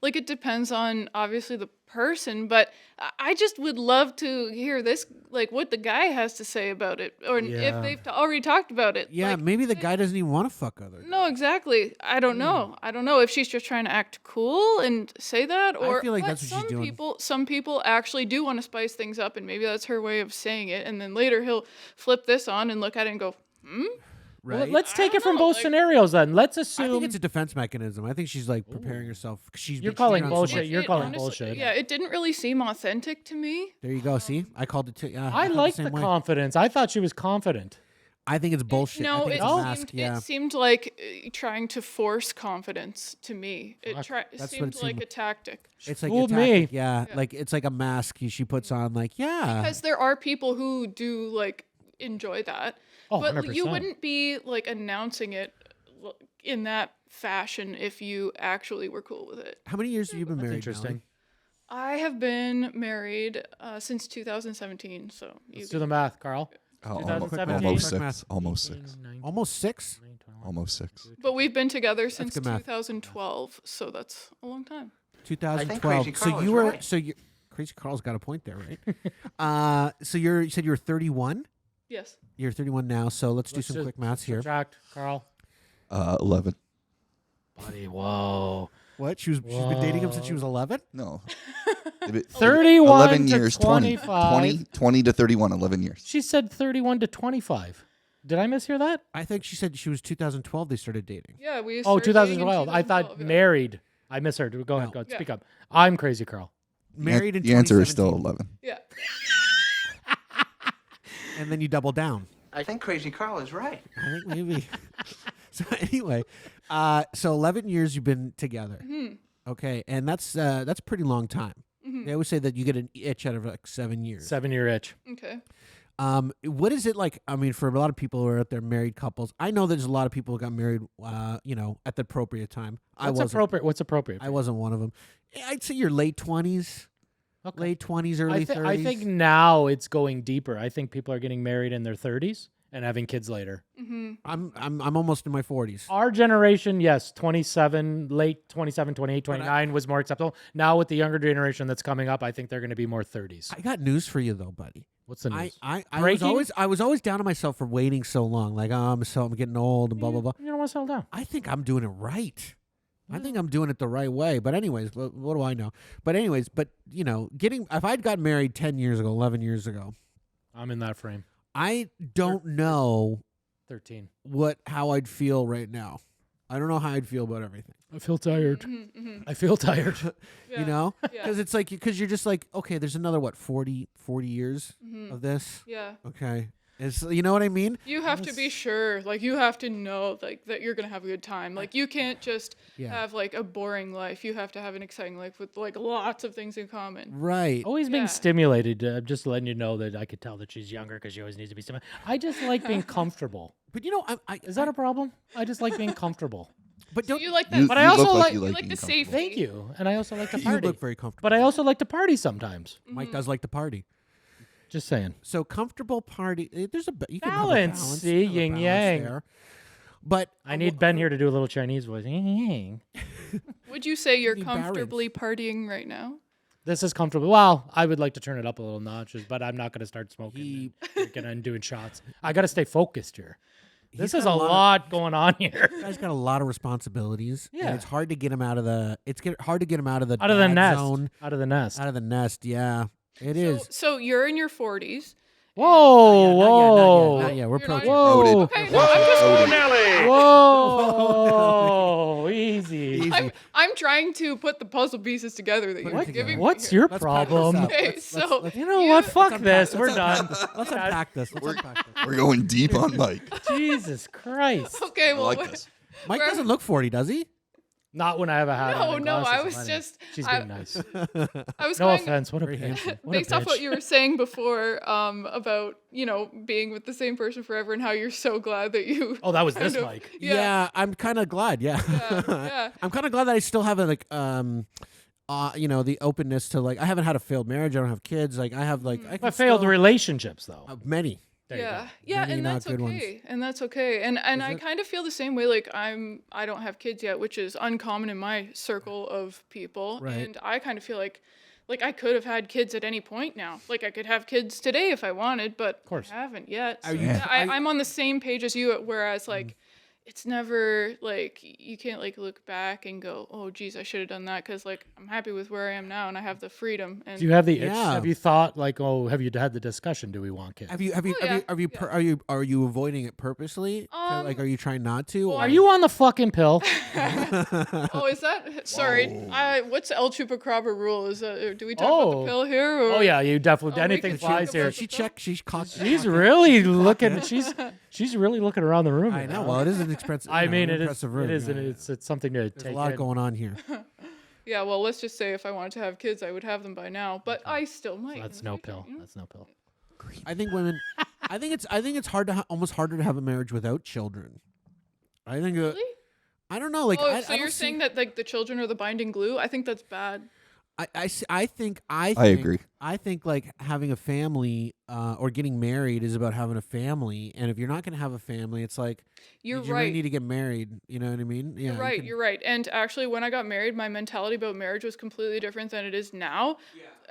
like it depends on obviously the person, but I just would love to hear this, like what the guy has to say about it, or if they've already talked about it. Yeah, Like, maybe the guy doesn't even want to fuck other. no, exactly. I don't know. I don't know if she's just trying to act cool and say that, or feel like but that's what she's doing. Some people actually do want to spice things up, and maybe that's her way of saying it. And then later he'll flip this on and look at it and go, Well, Right. let's take I it from don't know, both like- scenarios then. Let's I assume think it's a defense mechanism. I think she's like preparing herself. You're calling bullshit. You're calling bullshit. Yeah, it didn't really seem authentic to me. There you go. See, I called it. I like the confidence. I thought she was confident. I think it's bullshit. I No, think it it's a seemed, mask. Yeah. it seemed like trying to force confidence to me. It That's what seemed it like seemed- a tactic. It's like Fooled a tactic, me. Yeah, like it's like a mask she puts on. Like, yeah, Because there are people who do like enjoy that. Oh, but 100%. you wouldn't be like announcing it in that fashion if you actually were cool with it. How many years have you been married? Interesting. I have been married since 2017, so you Let's do the math, Carl. Oh, 2017. almost Quick six. math. Almost six. Almost 6. Almost six. but we've been together since good math. 2012, so that's a long time. 2012. Crazy So Carl you is were right. so Crazy Carl's got a point there, right? So you said you're 31. Yes. You're 31 now. So let's do some quick maths here. Subtract, Carl. 11. Buddy, whoa. What? She's been dating him since she was 11? No. 31 11 to years, 25. 20 to 31, 11 years. She said 31 to 25. Did I mishear that? I think she said she was 2012 they started dating. Yeah, we. Oh, started dating in 2012. I thought 2012, yeah. married. I misheard. Go ahead. Go ahead. Yeah. Speak up. I'm Crazy Carl. Married in The answer is still 2017. 11. Yeah. And then you double down. I think Crazy Carl is right. I think maybe. So anyway, so 11 years you've been together. Okay, and that's a pretty long time. They always say that you get an itch out of like 7 years. 7-year itch. Okay. What is it like? I mean, for a lot of people who are out there, married couples. I know there's a lot of people who got married, at the appropriate time. What's appropriate? What's appropriate? I wasn't one of them. I'd say your late 20s. Okay. Late 20s, early 30s. I think now it's going deeper. I think people are getting married in their 30s and having kids later. I'm almost in my 40s. Our generation, yes, 27, late 27, 28, 29 was more acceptable. Now with the younger generation that's coming up, I think they're going to be more 30s. I got news for you though, buddy. What's the news? I was always down on myself for waiting so long. Like, I'm getting old and blah blah blah. You don't want to settle down. I think I'm doing it right. I think I'm doing it the right way. But anyways, what do I know? But anyways, if I'd gotten married 10 years ago, 11 years ago, I'm in that frame. I don't know 13. how I'd feel right now. I don't know how I'd feel about everything. I feel tired. I feel tired. You know? Yeah. Because it's like, because you're just like, okay, there's another, 40 years of this? Yeah. Okay. You know what I mean? You have to be sure, like you have to know, like that you're gonna have a good time. Like you can't just have like a boring life. You have to have an exciting life with like lots of things in common. Right. Always being stimulated. I'm just letting you know that I could tell that she's younger because she always needs to be stimulated. I just like being comfortable. But is that a problem? I just like being comfortable. But So don't you like that? But I also like you like the safety. Thank you, and I also like to you party. look very comfortable. But I also like to party sometimes. Mike does like to party. Just saying. So comfortable party. There's a you can Balance. Have a balance. See, You can have a yin balance yang. there. But I need Ben here to do a little Chinese voice. Would you say you're need comfortably partying right now? This is comfortable. Well, I would like to turn it up a little notches, but I'm not going to start smoking and drinking and doing shots. I got to stay focused here. This is a lot going on here. This guy's got a lot of responsibilities. Yeah. And it's hard to get him out of the. Hard to get him out of the Out of the dad nest. zone. Out of the nest. Out of the nest. Yeah, it is. So you're in your 40s. Whoa! Not yet. We're You're not approaching. Whoa! Okay, no, I'm just Nelly! Whoa! Easy. I'm trying to put the puzzle pieces together that you're giving me. What's here. your Let's pack this problem? up. Okay, so You know what? Fuck this. We're done. Let's unpack this. Let's unpack this. We're going deep on Mike. Jesus Christ. Okay, I well, like this. Mike doesn't look 40, does he? Not when I have a hat on. and No, I glasses. was know. just- She's I- being nice. I was No going offense. What a bitch. What a based off what bitch. you were saying before about being with the same person forever and how you're so glad that you. Oh, that was kind this of- Mike. Yeah. I'm kind of glad. Yeah. yeah. I'm kind of glad that I still have the openness to I haven't had a failed marriage. I don't have kids. I have I can But failed still- relationships though. many. There you Yeah, go. yeah, Many and not that's good ones. okay, and that's okay, and I kind of feel the same way. Like I don't have kids yet, which is uncommon in my circle of people, Right. and I kind of feel like I could have had kids at any point now. Like I could have kids today if I wanted, but course. I haven't yet. So Are you- yeah, are you- I'm on the same page as you. Whereas it's never you can't look back and go, oh geez, I should have done that, because I'm happy with where I am now and I have the freedom. And Do you have the itch? Yeah. Have you thought have you had the discussion? Do we want kids? Are you avoiding it purposely? Are you trying not to? Are you on the fucking pill? Oh, is that? Sorry. What's El Chupacabra rule? Is that? Do we talk about the pill here? Or? Oh yeah, you definitely. Oh, we anything can flies talk here. about She checked. She's She's really looking. She's really looking around the room. I know. Well, it is an expensive. I mean, an it is. impressive room. It is. Yeah, And yeah. it's something to There's take a lot in. going on here. Yeah. Well, let's just say if I wanted to have kids, I would have them by now. But I still might. That's in the no future, pill. you know? That's no pill. I think women. I think it's hard to almost harder to have a marriage without children. I think. Really? I don't know. Oh, I so you're don't saying see- that the children are the binding glue? I think that's bad. I think agree. I think having a family or getting married is about having a family. And if you're not going to have a family, it's like You're you right. really need to get married. You know what I mean? Yeah, You're right. You're right. And actually, when I got married, my mentality about marriage was completely different than it is now.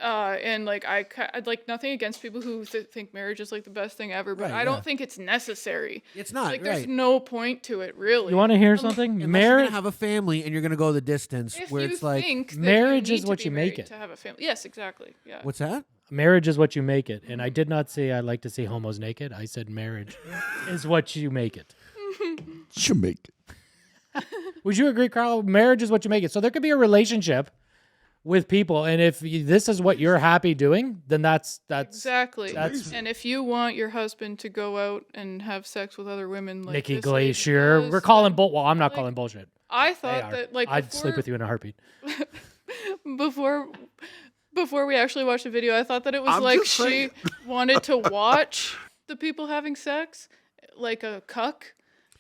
And like I'd like nothing against people who think marriage is like the best thing ever, but Right, I don't yeah. think it's necessary. It's not, like there's right. no point to it, really. You want to hear something? Unless you're Marriage. gonna have a family and you're gonna go the distance, If where you it's like think that marriage you is need what to you be make married it. to have a family. Yes, exactly. Yeah. what's that? Marriage is what you make it. And I did not say I like to see homos naked. I said marriage is what you make it. Jamaica. Would you agree, Carl? Marriage is what you make it. So there could be a relationship with people, and if this is what you're happy doing, then that's Exactly. That's and if you want your husband to go out and have sex with other women like Nikki this lady Glaser. does, We're calling then, bull. Well, I'm not like, calling bullshit. I They thought are. that like I'd sleep with you in a heartbeat. before we actually watched the video, I thought that it was I'm like just she saying. wanted to watch the people having sex like a cuck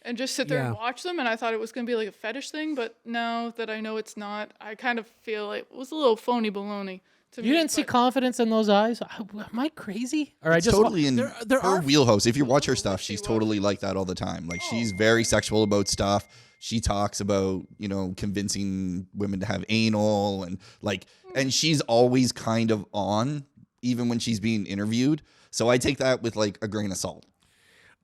and just sit there and Yeah. watch them, and I thought it was going to be like a fetish thing, but now that I know it's not, I kind of feel like it was a little phony baloney to me. You didn't see but- confidence in those eyes? Am I crazy? Or I It's just totally in there her are- wheelhouse. If you watch her stuff, she she's was. totally like that all the time. Like she's very sexual about stuff. She talks about, convincing women to have anal and and she's always kind of on, even when she's being interviewed. So I take that with like a grain of salt.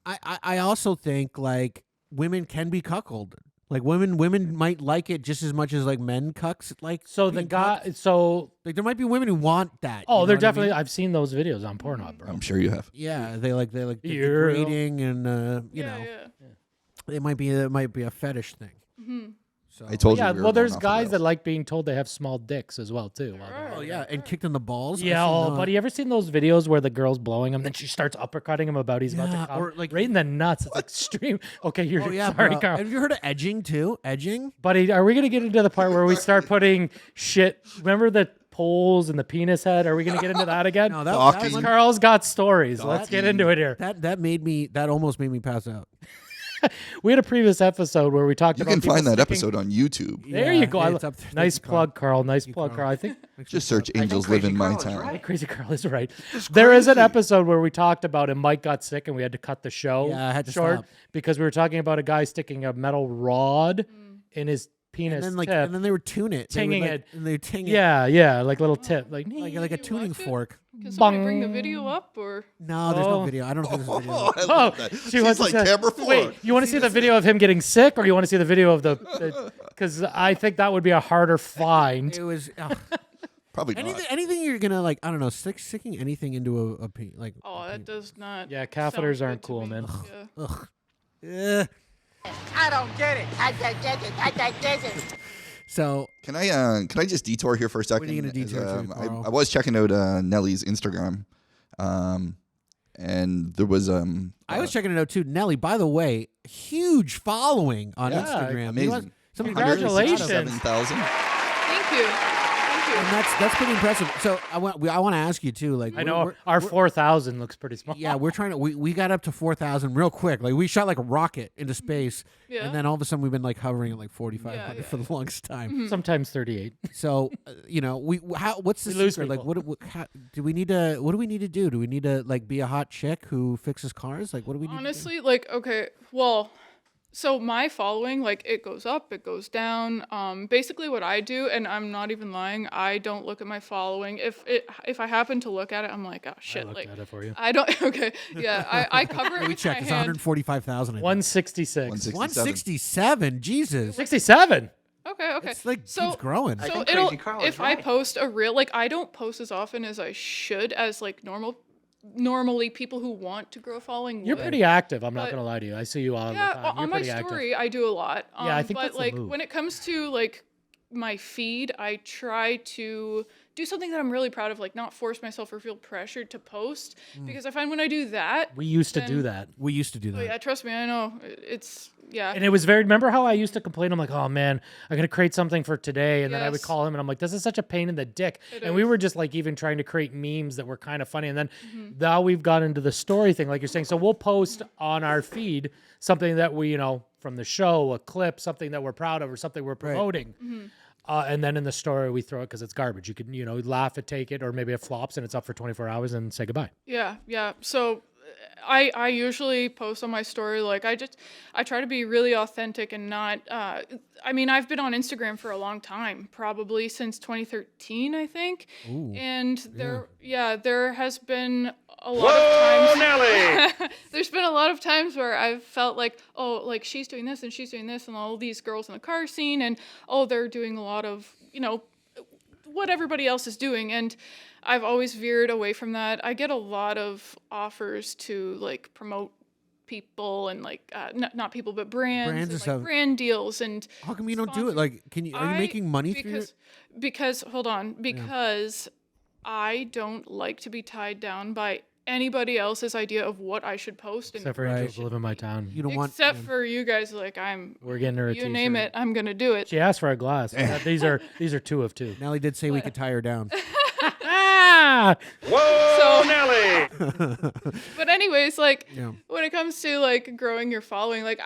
I also think like women can be cuckolded. Like women might like it just as much as like men cucks like. so the being guy. cucked. So Like there might be women who want that. oh, you know they're what I definitely. mean? I've seen those videos on Pornhub, bro. I'm sure you have. Yeah, they like the Yeah. degrading and you Yeah, know yeah. it might be a fetish thing. So I told Yeah, you. We were well, there's going off the guys that rails. like being told they have small dicks as well too. while they're- oh yeah, and kicked in the balls. I've Yeah, seen oh, those. buddy, you ever seen those videos where the girl's blowing him, then she starts uppercutting him about he's about Yeah, to come? or, like- right in the nuts. It's extreme. Okay, you're Oh yeah, sorry, bro. Carl. Have you heard of edging too? Edging? Buddy, are we gonna get into the part where we start putting shit? Remember the poles and the penis head? Are we gonna get into that again? No, that Docking. one- Carl's got stories. Let's get into it here. that almost made me pass out. We had a previous episode where we talked You about can people find that sticking- episode on YouTube. There Yeah, you go. it's up there. Nice Thank you, plug, Carl. Nice you, plug, Carl. Carl. I think Just search "Angels Crazy Live in My Carl is Town." right. Crazy Carl is right. There is an episode where we talked about and Mike got sick and we had to cut the show Yeah, I had to short stop. because we were talking about a guy sticking a metal rod in his penis And then tip. and then they would tune it. They would, Tinging like- it. And they ting it. Yeah, like little tip, like Like a You tuning watch it? fork. Can somebody bring the Bong. video up or? No, there's Oh. no video. I don't think there's a video. Oh, I Oh, love that. she She's wants like to camera 4. Wait, you want to see the video of him getting sick, or you want to see the video of the? Because I think that would be a harder find. It was Probably not. anything you're gonna like. I don't know, sticking anything into a like. Oh, that does not. Yeah, catheters sound aren't good to cool, me. man. Yeah. Ugh. I don't get it. I don't get it. So Can I just detour here for a second? are you gonna As, detour to, Carl? I was checking out Nelly's Instagram, and there was I was checking it out too. Nelly, by the way, huge following on Yeah, Instagram. amazing. Congratulations. 167,000. Thank you. Thank you. And that's pretty impressive. So I want to ask you too. Like I know our 4,000 looks pretty small. Yeah, we're trying to. We got up to 4,000 real quick. Like we shot like a rocket into space, Yeah. and then all of a sudden we've been like hovering at like 4,500 Yeah, for the longest time. Sometimes 38. So what's the We lose secret? Like people. what do we need to? What do we need to do? Do we need to like be a hot chick who fixes cars? Like what do we need? Honestly, like, okay, well, so my following, like, it goes up, it goes down. Basically, what I do, and I'm not even lying, I don't look at my following. If I happen to look at it, I'm like, oh shit, I looked like, at it for you. I don't. Okay, yeah, I cover it We with checked. my It's hand. 145,000. 166. 167. Jesus. 67. Okay. It's like So- keeps growing. So think it'll Crazy Carl is if I right. post a reel, like I don't post as often as I should as like normally people who want to grow a following. You're would. pretty active. I'm not But- gonna lie to you. I see you all Yeah, the time. You're on my pretty active. story, I do a lot. Yeah, I think but that's the like move. when it comes to like my feed, I try to do something that I'm really proud of, like not force myself or feel pressured to post, because I find when I do that, We used to do then- that. We used to do that. oh yeah, trust me, I know it's yeah. And it was very, remember how I used to complain? I'm like, oh man, I'm going to create something for today. And then I would Yes. call him and I'm like, this is such a pain in the dick. It And we is. were just like even trying to create memes that were kind of funny. And then Mm-hmm. now we've got into the story thing, like you're saying. So we'll post on our feed something that we, from the show, a clip, something that we're proud of or something we're promoting. Mm-hmm. And then in the story, we throw it because it's garbage. You can, laugh at, take it, or maybe it flops and it's up for 24 hours and say goodbye. Yeah, yeah. So I usually post on my story, like I try to be really authentic and not, I mean, I've been on Instagram for a long time, probably since 2013, I think. Ooh, and there has been a lot of times. Nelly! There's been a lot of times where I've felt like, oh, like she's doing this and she's doing this and all these girls in the car scene and, oh, they're doing a lot of, what everybody else is doing. And I've always veered away from that. I get a lot of offers to like promote people and like not people but brands and and like stuff. brand deals. And How come you don't do it? Like, are you making money through it? Because hold on, because I don't like to be tied down by anybody else's idea of what I should post. Except for angels who live in my town. You don't want. Except for you guys, like We're getting her a you t-shirt. name it, I'm gonna do it. She asked for a glass. These are 2 of 2. Nelly did say we could tie her down. Whoa, Nelly! But anyways, like Yeah. when it comes to like growing your following, like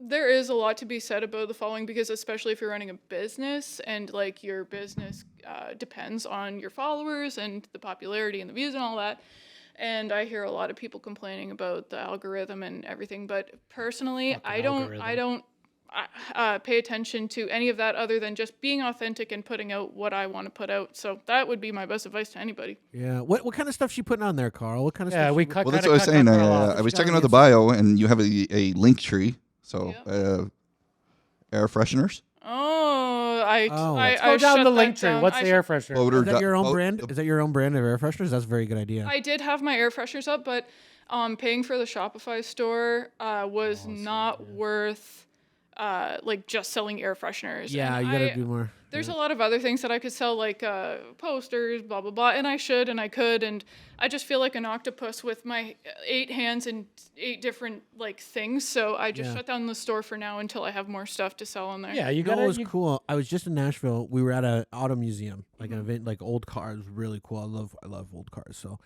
there is a lot to be said about the following, because especially if you're running a business and like your business depends on your followers and the popularity and the views and all that. And I hear a lot of people complaining about the algorithm and everything, but personally, I don't pay attention to any of that other than just being authentic and putting out what I want to put out. So that would be my best advice to anybody. Yeah. What kind of stuff she putting on there, Carl? What kind of Yeah, stuff? we she- cut. Well, that's what I was saying. I was checking out the bio, and you have a link tree. So, air fresheners. Oh, I Let's go down shut the that link tree. down. What's I the air freshener? Is that your own brand? Is that your own brand of air fresheners? That's a very good idea. I did have my air fresheners up, but paying for the Shopify store was not worth like just selling air fresheners. Yeah, And you gotta do more. There's a lot of other things that I could sell, like posters, blah, blah, blah. And I should, and I could. And I just feel like an octopus with my 8 hands and 8 different like things. So I just shut down the store for now until I have more stuff to sell on there. Yeah, You know what was cool? I was just in Nashville. We were at an auto museum, like an event, like old cars. Really cool. I love old cars. So,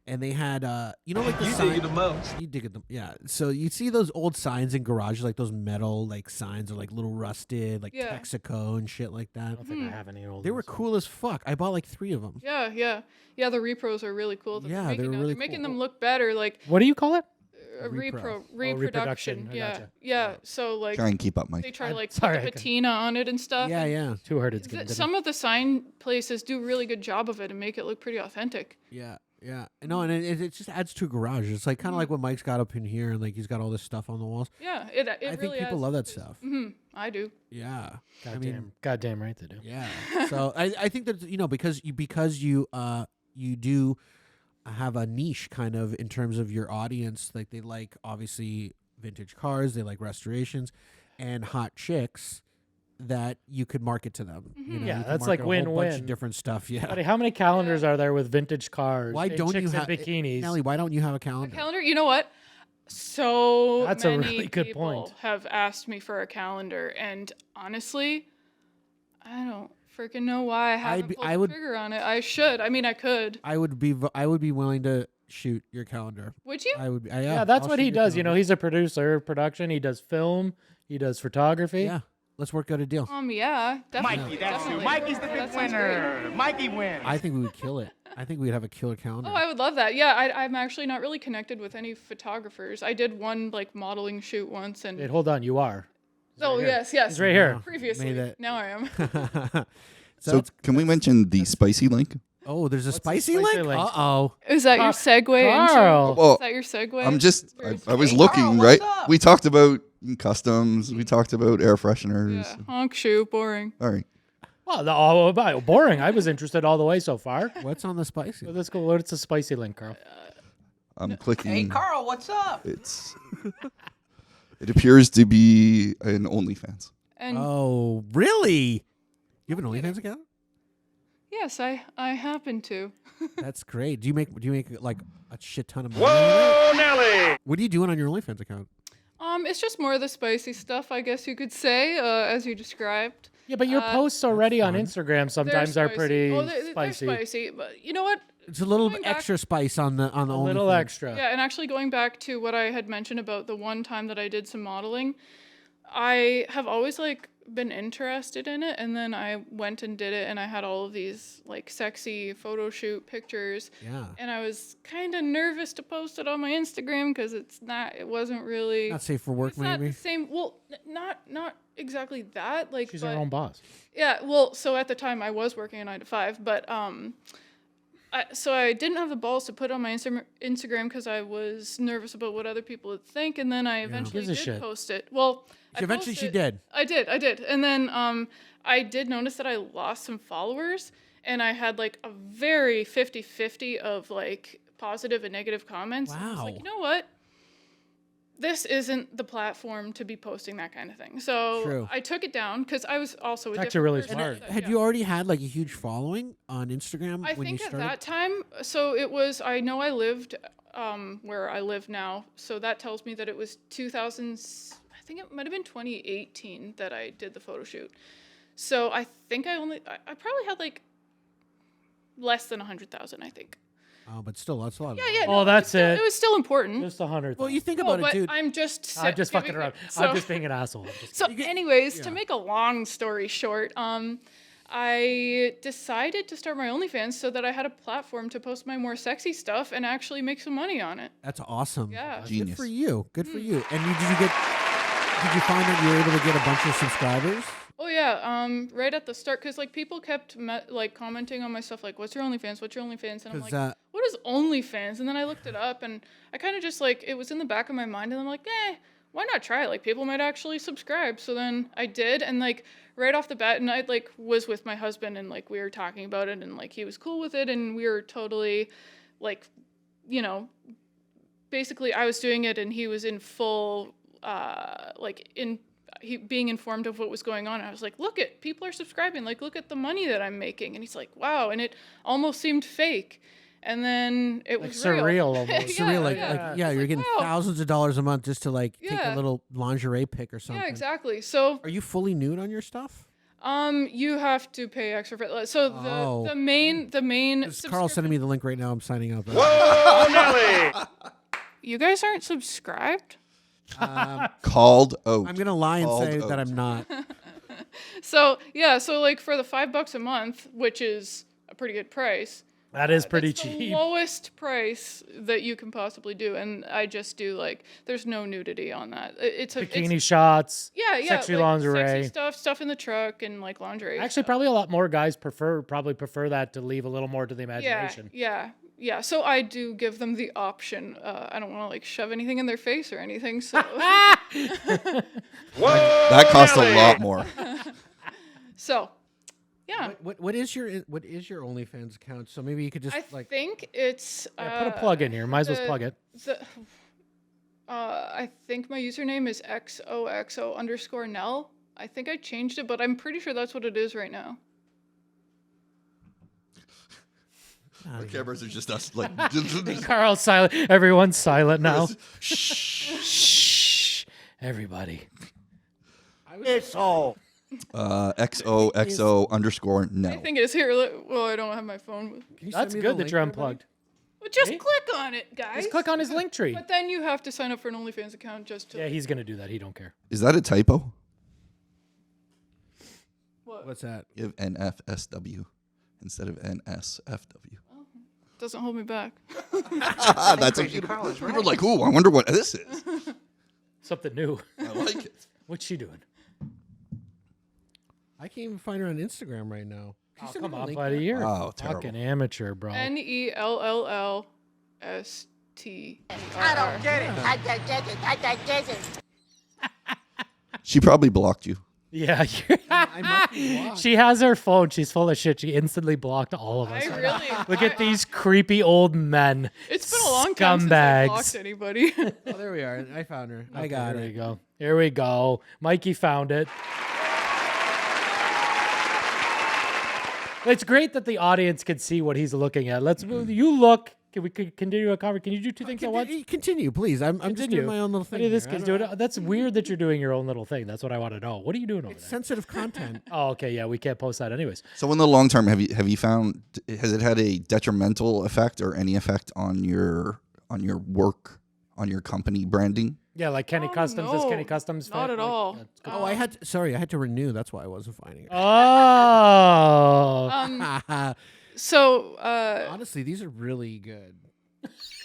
and they had, like the You sign. dig it the most. You dig it the yeah. So you see those old signs in garages, like those metal like signs are like little rusted, like Yeah. Texaco and shit like that. I don't think I have any old. They were cool as fuck. I bought like 3 of them. Yeah, yeah. Yeah, the repros are really cool. That Yeah, they're making they're now. really They're making cool. them look better. Like What do you call it? Repro. reproduction. I Yeah, gotcha. yeah. So like Try and keep up, Mike. they try to like sorry, put I the couldn't- patina on it and stuff. Yeah, yeah, Too hard. It's getting Some of the sign places do a really good job of it and make it look pretty authentic. yeah, yeah. No, and it just adds to a garage. It's like kind of like what Mike's got up in here, and like he's got all this stuff on the walls. Yeah, it I really think people adds love that to- stuff. I do. Yeah, Goddamn right they do. Yeah. So I think that because you do have a niche kind of in terms of your audience, like they like obviously vintage cars, they like restorations, and hot chicks that you could market to them. You know, Yeah, you could that's market like a whole bunch win-win. of different stuff. Yeah. Buddy, how many calendars are there with vintage cars? Why and don't you chicks have in bikinis? Nelly? Why don't you have a A calendar? calendar. You know what? So That's a many really good people point. have asked me for a calendar, and honestly, I don't freaking know why I haven't pulled the trigger on it. I should. I mean, I could. I would be willing to shoot your calendar. Would you? I would. Yeah, that's I'll what shoot he your does. You calendar. know, he's a producer, production. He does film. He does photography. Yeah. Let's work out a deal. Yeah, definitely. Mikey, that's who. definitely. Mikey's the big That sounds great. winner. Mikey wins. I think we would kill it. I think we'd have a killer calendar. Oh, I would love that. Yeah, I'm actually not really connected with any photographers. I did one like modeling shoot once, and Wait, hold on. You are. oh here. yes, yes, He's right here. Previously, Made it. now I am. So can we mention the spicy link? Oh, there's a What's the spicy spicy link? link? Uh-oh. Is that your segue? Carl. Into, Well, is that your segue? I'm just, Very I was Hey, looking, Carl, right? what's up? We talked about customs. We talked about air fresheners. Yeah, honk shoe, boring. All right. Well, boring. I was interested all the way so far. What's on the spicy? So let's go. What's the spicy link, Carl? I'm clicking. Hey, Carl, what's up? It's. It appears to be an OnlyFans. And Oh, really? You have an OnlyFans account? yes, I happen to. That's great. Do you make like a shit ton of money? Whoa, Nelly! What are you doing on your OnlyFans account? It's just more of the spicy stuff, I guess you could say, as you described. Yeah, but your posts already on fun. Instagram sometimes are spicy. pretty Oh, they're spicy. spicy, but you know what? It's a little Going back- extra spice on the A little OnlyFans. extra. Yeah, and actually going back to what I had mentioned about the one time that I did some modeling, I have always like been interested in it, and then I went and did it, and I had all of these like sexy photo shoot pictures. Yeah. And I was kind of nervous to post it on my Instagram because it wasn't really Not safe for work, it's not maybe. the same. Well, not exactly that. Like, She's her own boss. Yeah. Well, so at the time I was working a 9 to 5, but so I didn't have the balls to put it on my Instagram because I was nervous about what other people would think, and then I eventually did post it. Well, Eventually she did. I did, and then I did notice that I lost some followers, and I had like a very 50-50 of like positive and negative comments. Wow. And I was like, you know what? This isn't the platform to be posting that kind of thing. So True. I took it down because I was also a It's different actually really person. smart. Had you already had like a huge following on Instagram I when you think at started? that time, so it was, I know I lived where I live now, so that tells me that it was 2000, I think it might have been 2018 that I did the photo shoot. So I think I probably had like less than 100,000, I think. Oh, but still, that's a lot. Yeah. Oh, that's It was still important. Just 100. Well, you think No, about but it, dude. I'm just fucking around. I'm just being an asshole. So anyways, to make a long story short, I decided to start my OnlyFans so that I had a platform to post my more sexy stuff and actually make some money on it. That's awesome. Yeah. Good for you. Good for you. And did you find that you were able to get a bunch of subscribers? Oh yeah, right at the start, because like people kept like commenting on my stuff, like, "What's your OnlyFans? What's your OnlyFans?" And I'm like, "What is OnlyFans?" And then I looked it up, and I kind of just like it was in the back of my mind, and I'm like, why not try it? Like people might actually subscribe. So then I did, and like right off the bat, and I like was with my husband, and like we were talking about it, and like he was cool with it, and we were totally like, you know, basically I was doing it, and he was in full being informed of what was going on. I was like, look at, people are subscribing. Like, look at the money that I'm making. And he's like, wow. And it almost seemed fake. And then it was surreal real. almost. Surreal, you're getting thousands of dollars a month just to like take a little lingerie pic or something. Yeah, exactly. So are you fully nude on your stuff? You have to pay extra for it. So the main Carl's sending me the link right now. I'm signing up. Whoa, Nelly! You guys aren't subscribed? Called out. I'm gonna lie and say that I'm not. So like for the $5 a month, which is a pretty good price. That is pretty it's cheap. The lowest price that you can possibly do, and I just do like there's no nudity on that. It's bikini shots. Yeah, sexy like, lingerie, sexy stuff in the truck, and like lingerie. Actually, probably a lot more guys prefer that to leave a little more to the imagination. Yeah. So I do give them the option. I don't want to like shove anything in their face or anything. So That costs a lot more. So, yeah. What is your OnlyFans account? So maybe you could just I think it's put a plug in here. Might as well plug it. I think my username is XOXO_Nell. I think I changed it, but I'm pretty sure that's what it is right now. Our cameras are just us, like. Carl's silent. Everyone's silent now. Shh. Everybody. It's all. XOXO_Nell. I think it is here. Well, I don't have my phone with me. That's good that you're unplugged. Well, just click on it, guys. Just click on his link tree. But then you have to sign up for an OnlyFans account just to. Yeah, he's gonna do that. He don't care. Is that a typo? What's that? Give NFSW instead of NSFW. Doesn't hold me back. That's Crazy Carl is we were right. like, ooh, I wonder what this is. Something new. I like it. What's she doing? I can't even find her on Instagram right now. Oh, come on, buddy. You're Oh, a fucking amateur, bro. NELLLST. I don't get it. I don't get it. She probably blocked you. Yeah, I must be blocked. she has her phone. She's full of shit. She instantly blocked all of us. I really. Look at these creepy old men. It's been a long time since I Scumbags. blocked anybody. Oh, there we are. I found her. I Okay, got Here it. we go. Here we go. Mikey found it. It's great that the audience can see what he's looking at. You look. Can we continue a conversation? Can you do two things at once? Continue, please. I'm just doing my own little thing. Look at this here. kid's doing it. That's weird that you're doing your own little thing. That's what I want to know. What are you doing over there? Sensitive content. Oh, okay. Yeah, we can't post that anyways. So in the long term, have you found, has it had a detrimental effect or any effect on your work, on your company branding? Yeah, like Kenny Customs. Is no, Kenny Customs? not at all. Oh, I had to renew. That's why I wasn't finding it. Oh. So honestly, these are really good.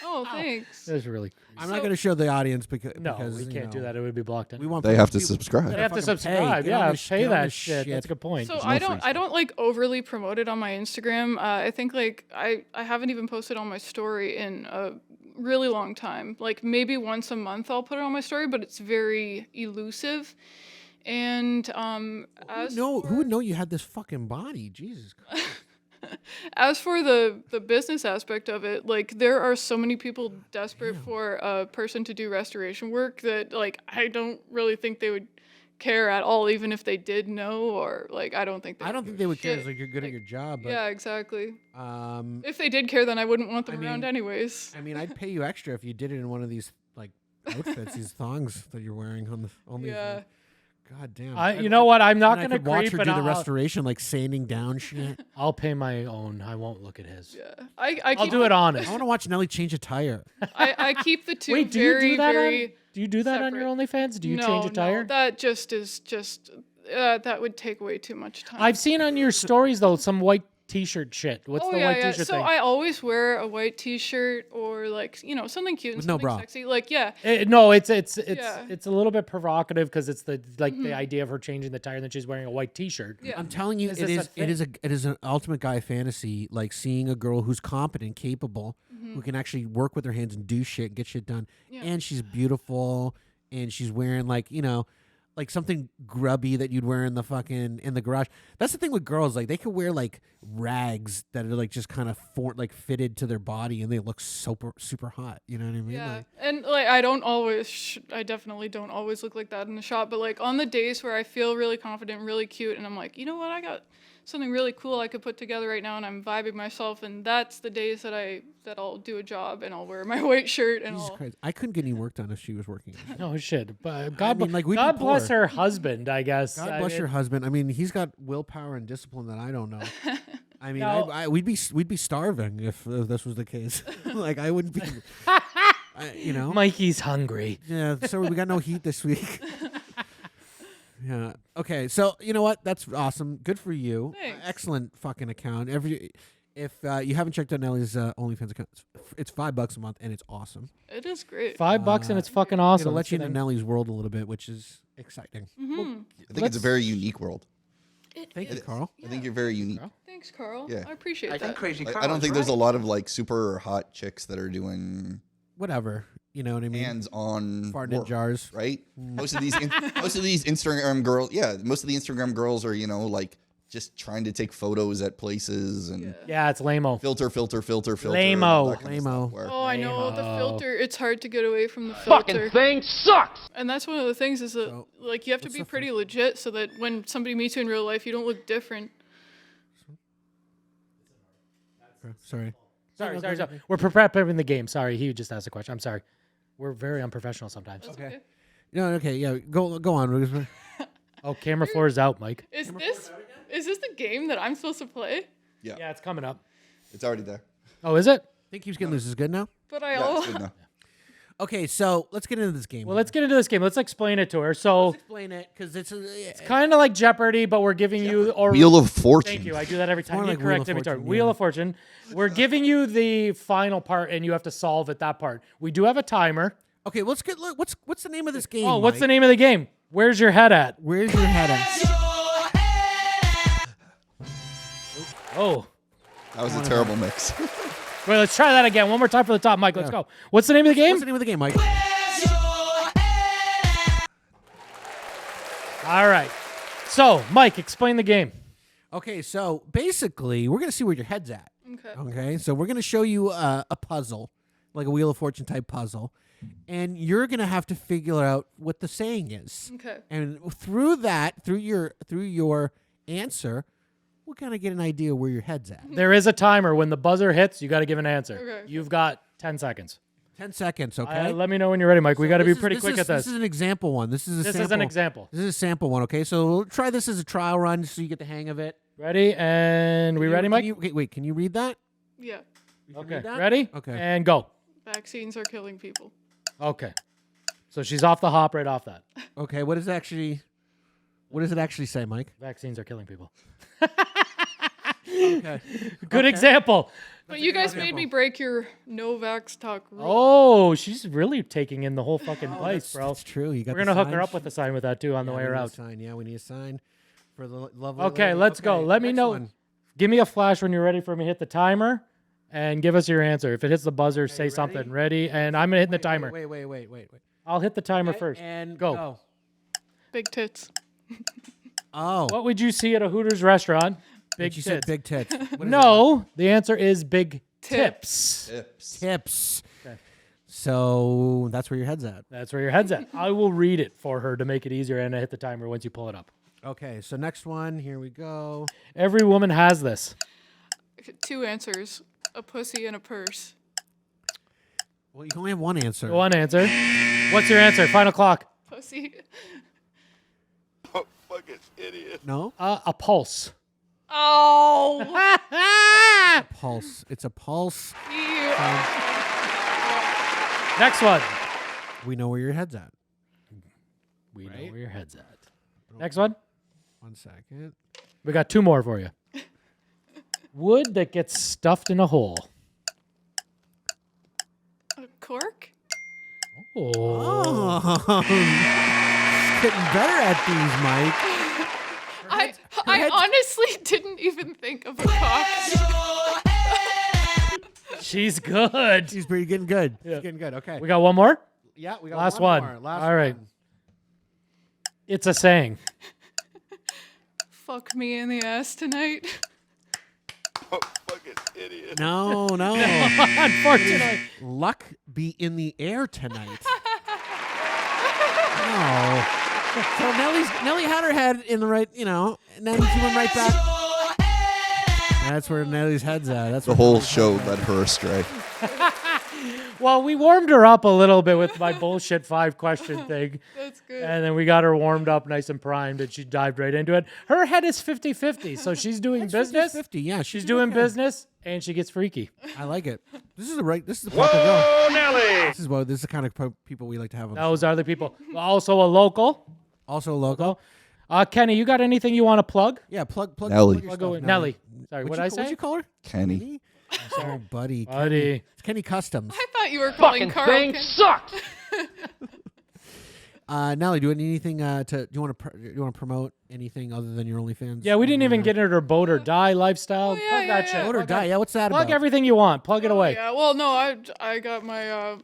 Oh, thanks. That's really. I'm not going to show the audience because we can't do that. It would be blocked. We want They have to people- subscribe. They have to fucking subscribe. pay. Get on Yeah, this- pay get on that this shit. That's a good point. So I don't like overly promote it on my Instagram. I think like I haven't even posted on my story in a really long time. Like maybe once a month I'll put it on my story, but it's very elusive. And who would know you had this fucking body? Jesus Christ. As for the business aspect of it, like there are so many people desperate for a person to do restoration work that like I don't really think they would care at all, even if they did know, or like I don't think they would care. It's like you're good at your job. But, yeah, exactly. If they did care, then I wouldn't want them around anyways. I mean, I'd pay you extra if you did it in one of these like outfits, these thongs that you're wearing on the only. Yeah. God damn. You know what? I'm not going to watch creep her and do the I'll- restoration, like sanding down shit. I'll pay my own. I won't look at his. Yeah, I'll do it honest. I want to watch Nelly change a tire. I keep the two Wait, do very, you do that very. do you do that on your OnlyFans? Do you change a tire? No, that just is just that would take way too much time. I've seen on your stories though some white T-shirt shit. What's the white T-shirt So thing? I always wear a white T-shirt or like something cute and With no something bra. sexy. Like No, it's Yeah. it's a little bit provocative because it's the Mm-hmm. the idea of her changing the tire and then she's wearing a white T-shirt. Yeah. I'm telling you, Is it this a is it is an ultimate guy fantasy. Like seeing a girl who's competent, capable, who can actually work with her hands and do shit, get shit done, Yeah. and she's beautiful, and she's wearing like something grubby that you'd wear in the garage. That's the thing with girls; like they could wear like rags that are like just kind of fitted to their body, and they look super hot. You know what I mean? Yeah, Like, and like I definitely don't always look like that in the shop, but like on the days where I feel really confident, really cute, and I'm like, you know what, I got something really cool I could put together right now, and I'm vibing myself, and that's the days that I'll do a job and I'll wear my white shirt and Jesus I'll. Christ, I couldn't get any work done if she was working. No shit. But God, mean, like, we'd be God bless poor. her husband. I guess. God bless your husband. I mean, he's got willpower and discipline that I don't know. I mean, No. we'd be starving if this was the case. Like I wouldn't be. Mikey's hungry. Yeah. So we got no heat this week. Yeah. Okay. So you know what? That's awesome. Good for you. Thanks. Excellent fucking account. If you haven't checked out Nelly's OnlyFans account, it's $5 a month and it's awesome. It is great. $5 and it's fucking awesome. It'll let That's you the into thing. Nelly's world a little bit, which is exciting. I think it's a very unique world. Thank you, Carl. I think you're very unique. Thanks, Carl. Yeah. I appreciate I that. think Crazy Carl I don't is think there's a right. lot of like super hot chicks that are doing Whatever. You know what I mean? hands-on Farting in work, jars. right? Most of these Instagram girls, most of the Instagram girls are like just trying to take photos at places and Yeah, it's lame-o. filter. Lame-o. that kind of stuff where- Oh, I know the Lame-o. filter. It's hard to get away from the filter. Fucking thing sucks. And that's one of the things is that like you have to be pretty legit so that when somebody meets you in real life, you don't look different. Sorry. Sorry. We're prepping the game. Sorry, he just asked a question. I'm sorry. We're very unprofessional sometimes. Okay. No. Okay. Yeah. Go on. Oh, camera 4 is out, Mike. Is this the game that I'm supposed to play? Yeah, it's coming up. It's already there. Oh, is it? Think keeps getting loose is good now. But Yeah, it's good now. Okay, so let's get into this game. Well, let's get into this game. Let's explain it to her. So explain it because it's kind of like Jeopardy, but we're giving you or Wheel of Fortune. Thank you. I do that every time. more You like Wheel correct of every time. Fortune, Wheel yeah. of Fortune. We're giving you the final part, and you have to solve at that part. We do have a timer. Okay, let's get. Look, what's the name of this game? Oh, what's Mike? the name of the game? Where's your head at? Where's your head at? Oh, That was a terrible mix. wait. Let's try that again. One more time for the top, Mike. Let's go. What's the name of the game? What's the name of the game, Mike? All right. So, Mike, explain the game. Okay, so basically, we're gonna see where your head's at. Okay. Okay, so we're gonna show you a puzzle, like a Wheel of Fortune type puzzle, and you're gonna have to figure out what the saying is. Okay. And through your answer, we'll kind of get an idea where your head's at. There is a timer. When the buzzer hits, you got to give an answer. Okay. You've got 10 seconds. 10 seconds, okay? Let me know when you're ready, Mike. We got to be This is- pretty this quick is- at this. This is an example one. This is a This sample. is an example. This is a sample one, okay? So we'll try this as a trial run so you get the hang of it. Ready? And we ready, Mike? Wait, can you read that? Yeah. Okay. read that? Ready? Okay. And go. Vaccines are killing people. Okay. So she's off the hop right off that. Okay, what does it actually say, Mike? Vaccines are killing people. Okay. Good example. But you guys made me break your no vax talk rule. Oh, she's really taking in the whole fucking place, bro. That's true. You got We're the gonna hook her sign? up with a sign with that too on the way we need a out. sign. Yeah, we need a sign for the lovely Okay, lady. let's go. Let me next know. one. Give me a flash when you're ready for me to hit the timer, and give us your answer. If it hits the buzzer, say something. Ready? And I'm gonna hit the timer. Wait. I'll hit the timer first. And Go. Big tits. Oh. What would you see at a Hooters restaurant? Big You tits. said big tits. What is No, the answer is big tips. Tips. Okay. So that's where your head's at. That's where your head's at. I will read it for her to make it easier, and I hit the timer once you pull it up. Okay, so next one. Here we go. Every woman has this. 2 answers: a pussy and a purse. Well, you can only have one answer. One answer. What's your answer? Final clock. Pussy. Fucking idiot. No? A pulse. Oh. Pulse. It's a pulse. Next one. We know where your head's at. We know where your head's at. Next one. 1 second. We got 2 more for you. Wood that gets stuffed in a hole. A cork. Oh. Getting better at these, Mike. I honestly didn't even think of a cock. She's good. She's pretty getting good. Yeah. She's getting good. Okay. We got one more? Yeah, we got Last one one. more. Last All right. one. It's a saying. Fuck me in the ass tonight. Fucking idiot. No. Unfortunately. Luck be in the air tonight. No. So Nelly had her head in the right, and then she went right back. That's where Nelly's head's at. That's The where whole Nelly's show head's at. led her astray. Well, we warmed her up a little bit with my bullshit 5-question thing. That's good. And then we got her warmed up nice and primed, and she dived right into it. Her head is 50-50, so she's doing business. 50, yeah. She's doing business, and she gets freaky. I like it. This is the proper girl. Whoa, Nelly! This is the kind of people we like to have on the Those are the people. Also a local. show. Also a local. Kenny, you got anything you want to plug? Yeah, plug Nelly. your Plug stuff, away. Nelly. Sorry, what did I say? What'd you call her? Kenny. Oh, buddy. Buddy. It's Kenny Customs. I thought you were calling Fucking Carl. thing sucks. Nelly, do you need anything do you want to promote anything other than your OnlyFans? Yeah, we didn't even get into her boat or die lifestyle. Oh, yeah, Plug that yeah, shit. yeah. Vote or die. Yeah, what's that Plug about? everything you want. Plug it away. Yeah, well, no, I got my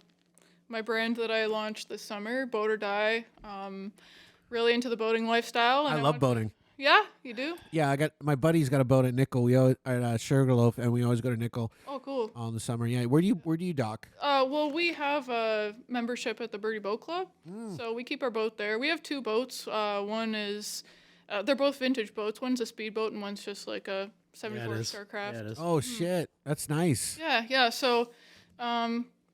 my brand that I launched this summer, Boat or Die. Really into the boating lifestyle. And I love boating. Yeah, you do? Yeah, my buddy's got a boat at Nickel. We always at Sugarloaf, and we always go to Nickel. Oh, cool. On the summer. Yeah, where do you dock? Well, we have a membership at the Birdie Boat Club, so we keep our boat there. We have 2 boats. One is, they're both vintage boats. One's a speedboat, and one's just like a 74 Starcraft. Yeah, it is. Oh shit, that's nice. Yeah. So,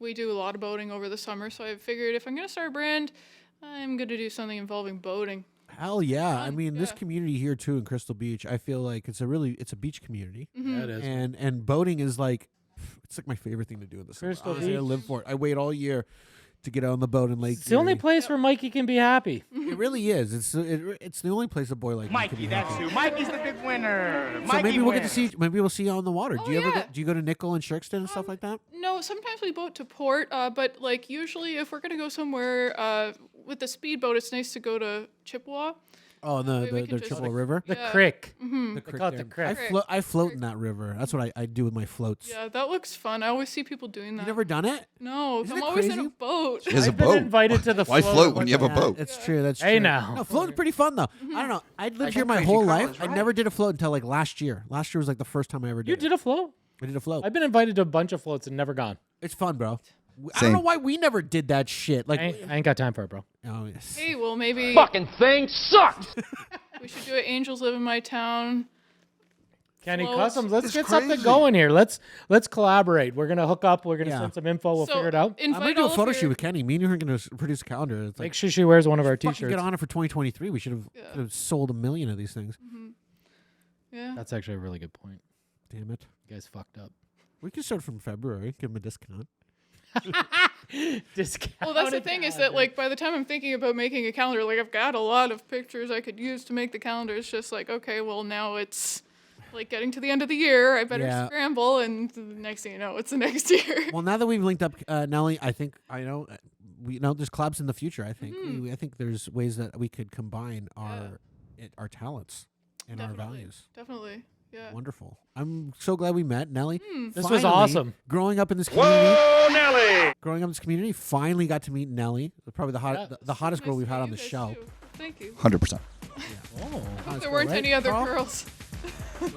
we do a lot of boating over the summer. So I figured if I'm gonna start a brand, I'm gonna do something involving boating. Hell yeah! I mean, this yeah. community here too in Crystal Beach, I feel like it's a beach community, Yeah, it is. and boating is it's like my favorite thing to do in the summer. Crystal Honestly, I Beach. live for it. I wait all year to get out on the boat in Lake. It's the only Erie. place where Mikey can be happy. It really is. It's the only place a boy like me can be Mikey, that's happy. who. Mikey's the big winner. So maybe we'll get to wins. see. Maybe we'll see you on the water. Oh, Do you ever yeah. do you go to Nickel and Sharkston and stuff like that? No, sometimes we boat to port, but like usually if we're gonna go somewhere with the speedboat, it's nice to go to Chippewa. Oh, and we the can just- Chippewa River. The Yeah. crick. The They creek call it the there. crick. I float in that river. That's what I do with my floats. Yeah, that looks fun. I always see people doing that. You never done it? No, Isn't I'm it always in a crazy? boat. There's a I've been boat. invited to the Why float float when you have a Yeah, boat? That's true. That's true. Hey, now. No, floating's pretty fun though. I don't know. I'd lived here my Crazy whole Carl life. is I right. never did a float until like last year. Last year was like the first time I ever did. You did a float? I did a float. I've been invited to a bunch of floats and never gone. It's fun, bro. I Same. don't know why we never did that shit. Like, I ain't got time for it, bro. oh yes. Hey, well maybe Fucking thing sucks. we should do it. Angels Live in My Town. Kenny Floats. Customs, let's It's get something crazy. going here. Let's collaborate. We're gonna hook up. We're gonna Yeah. send some info. We'll So, figure it out. I'm gonna Invite do a all of photo your- shoot with Kenny. Me and you are gonna produce a calendar. It's Make like sure she wears one of our fucking t-shirts. get on it for 2023. We should have Yeah. sold 1 million of these things. Yeah. That's actually a really good point. Damn it. You guys fucked up. We can start from February. Give them a discount. Discounted Well, that's the thing is that like by the time I'm thinking about making a calendar, like I've got a lot of pictures I could use to make the calendar. It's just like, okay, well now it's like getting to the end of the year. I better Yeah. scramble, and the next thing you know, it's the next year. Well, now that we've linked up, Nelly, I know we know there's collabs in the future. I think I think there's ways that we could combine our talents and our values. Definitely. Yeah. Wonderful. I'm so glad we met, Nelly. This was Finally, awesome. Growing up in this community. Whoa, Nelly! Growing up in this community, finally got to meet Nelly, probably the hottest girl we've had on the show. Thank you. 100%. Hope there weren't any other girls.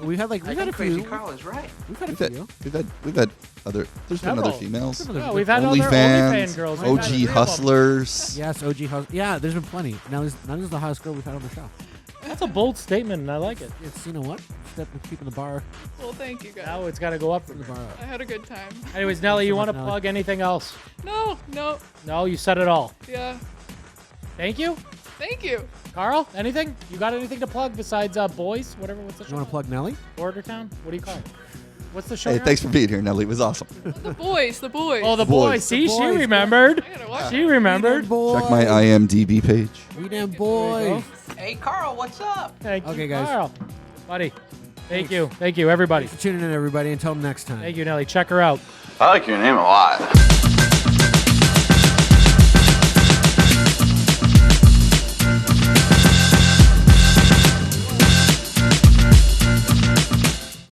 We've had I a think few. Crazy Carl is right. We've had a We've few. had other. There's been other Several. females. Yeah, we've had other OnlyFans, OnlyFans girls. We've had three OG of them. hustlers. Yes, OG host. Yeah, there's been plenty. Nelly's the hottest girl we've had on the show. That's a bold statement, and I like it. It's you know what? Keeping the bar. Well, thank you guys. Now it's got to go up from The there. bar up. I had a good time. Anyways, Nelly, you so want to much, Nelly. plug anything else? No. No, you said it all. Yeah. Thank you. Thank you. Carl, anything? You got anything to plug besides boys? Whatever. What's the show? You want to plug Nelly? Border Town? What do you call it? What's the show? Hey, now? thanks for being here, Nelly. It was awesome. The boys. Oh, the boys. boys. See, The she boys. remembered. I gotta watch She remembered. Boy. Check my IMDb page. We damn boy. Hey, Carl, what's up? Thank you, Okay, guys. Carl. Buddy. Thank you, everybody. Thanks for tuning in, everybody. Until next time. Thank you, Nelly. Check her out. I like your name a lot.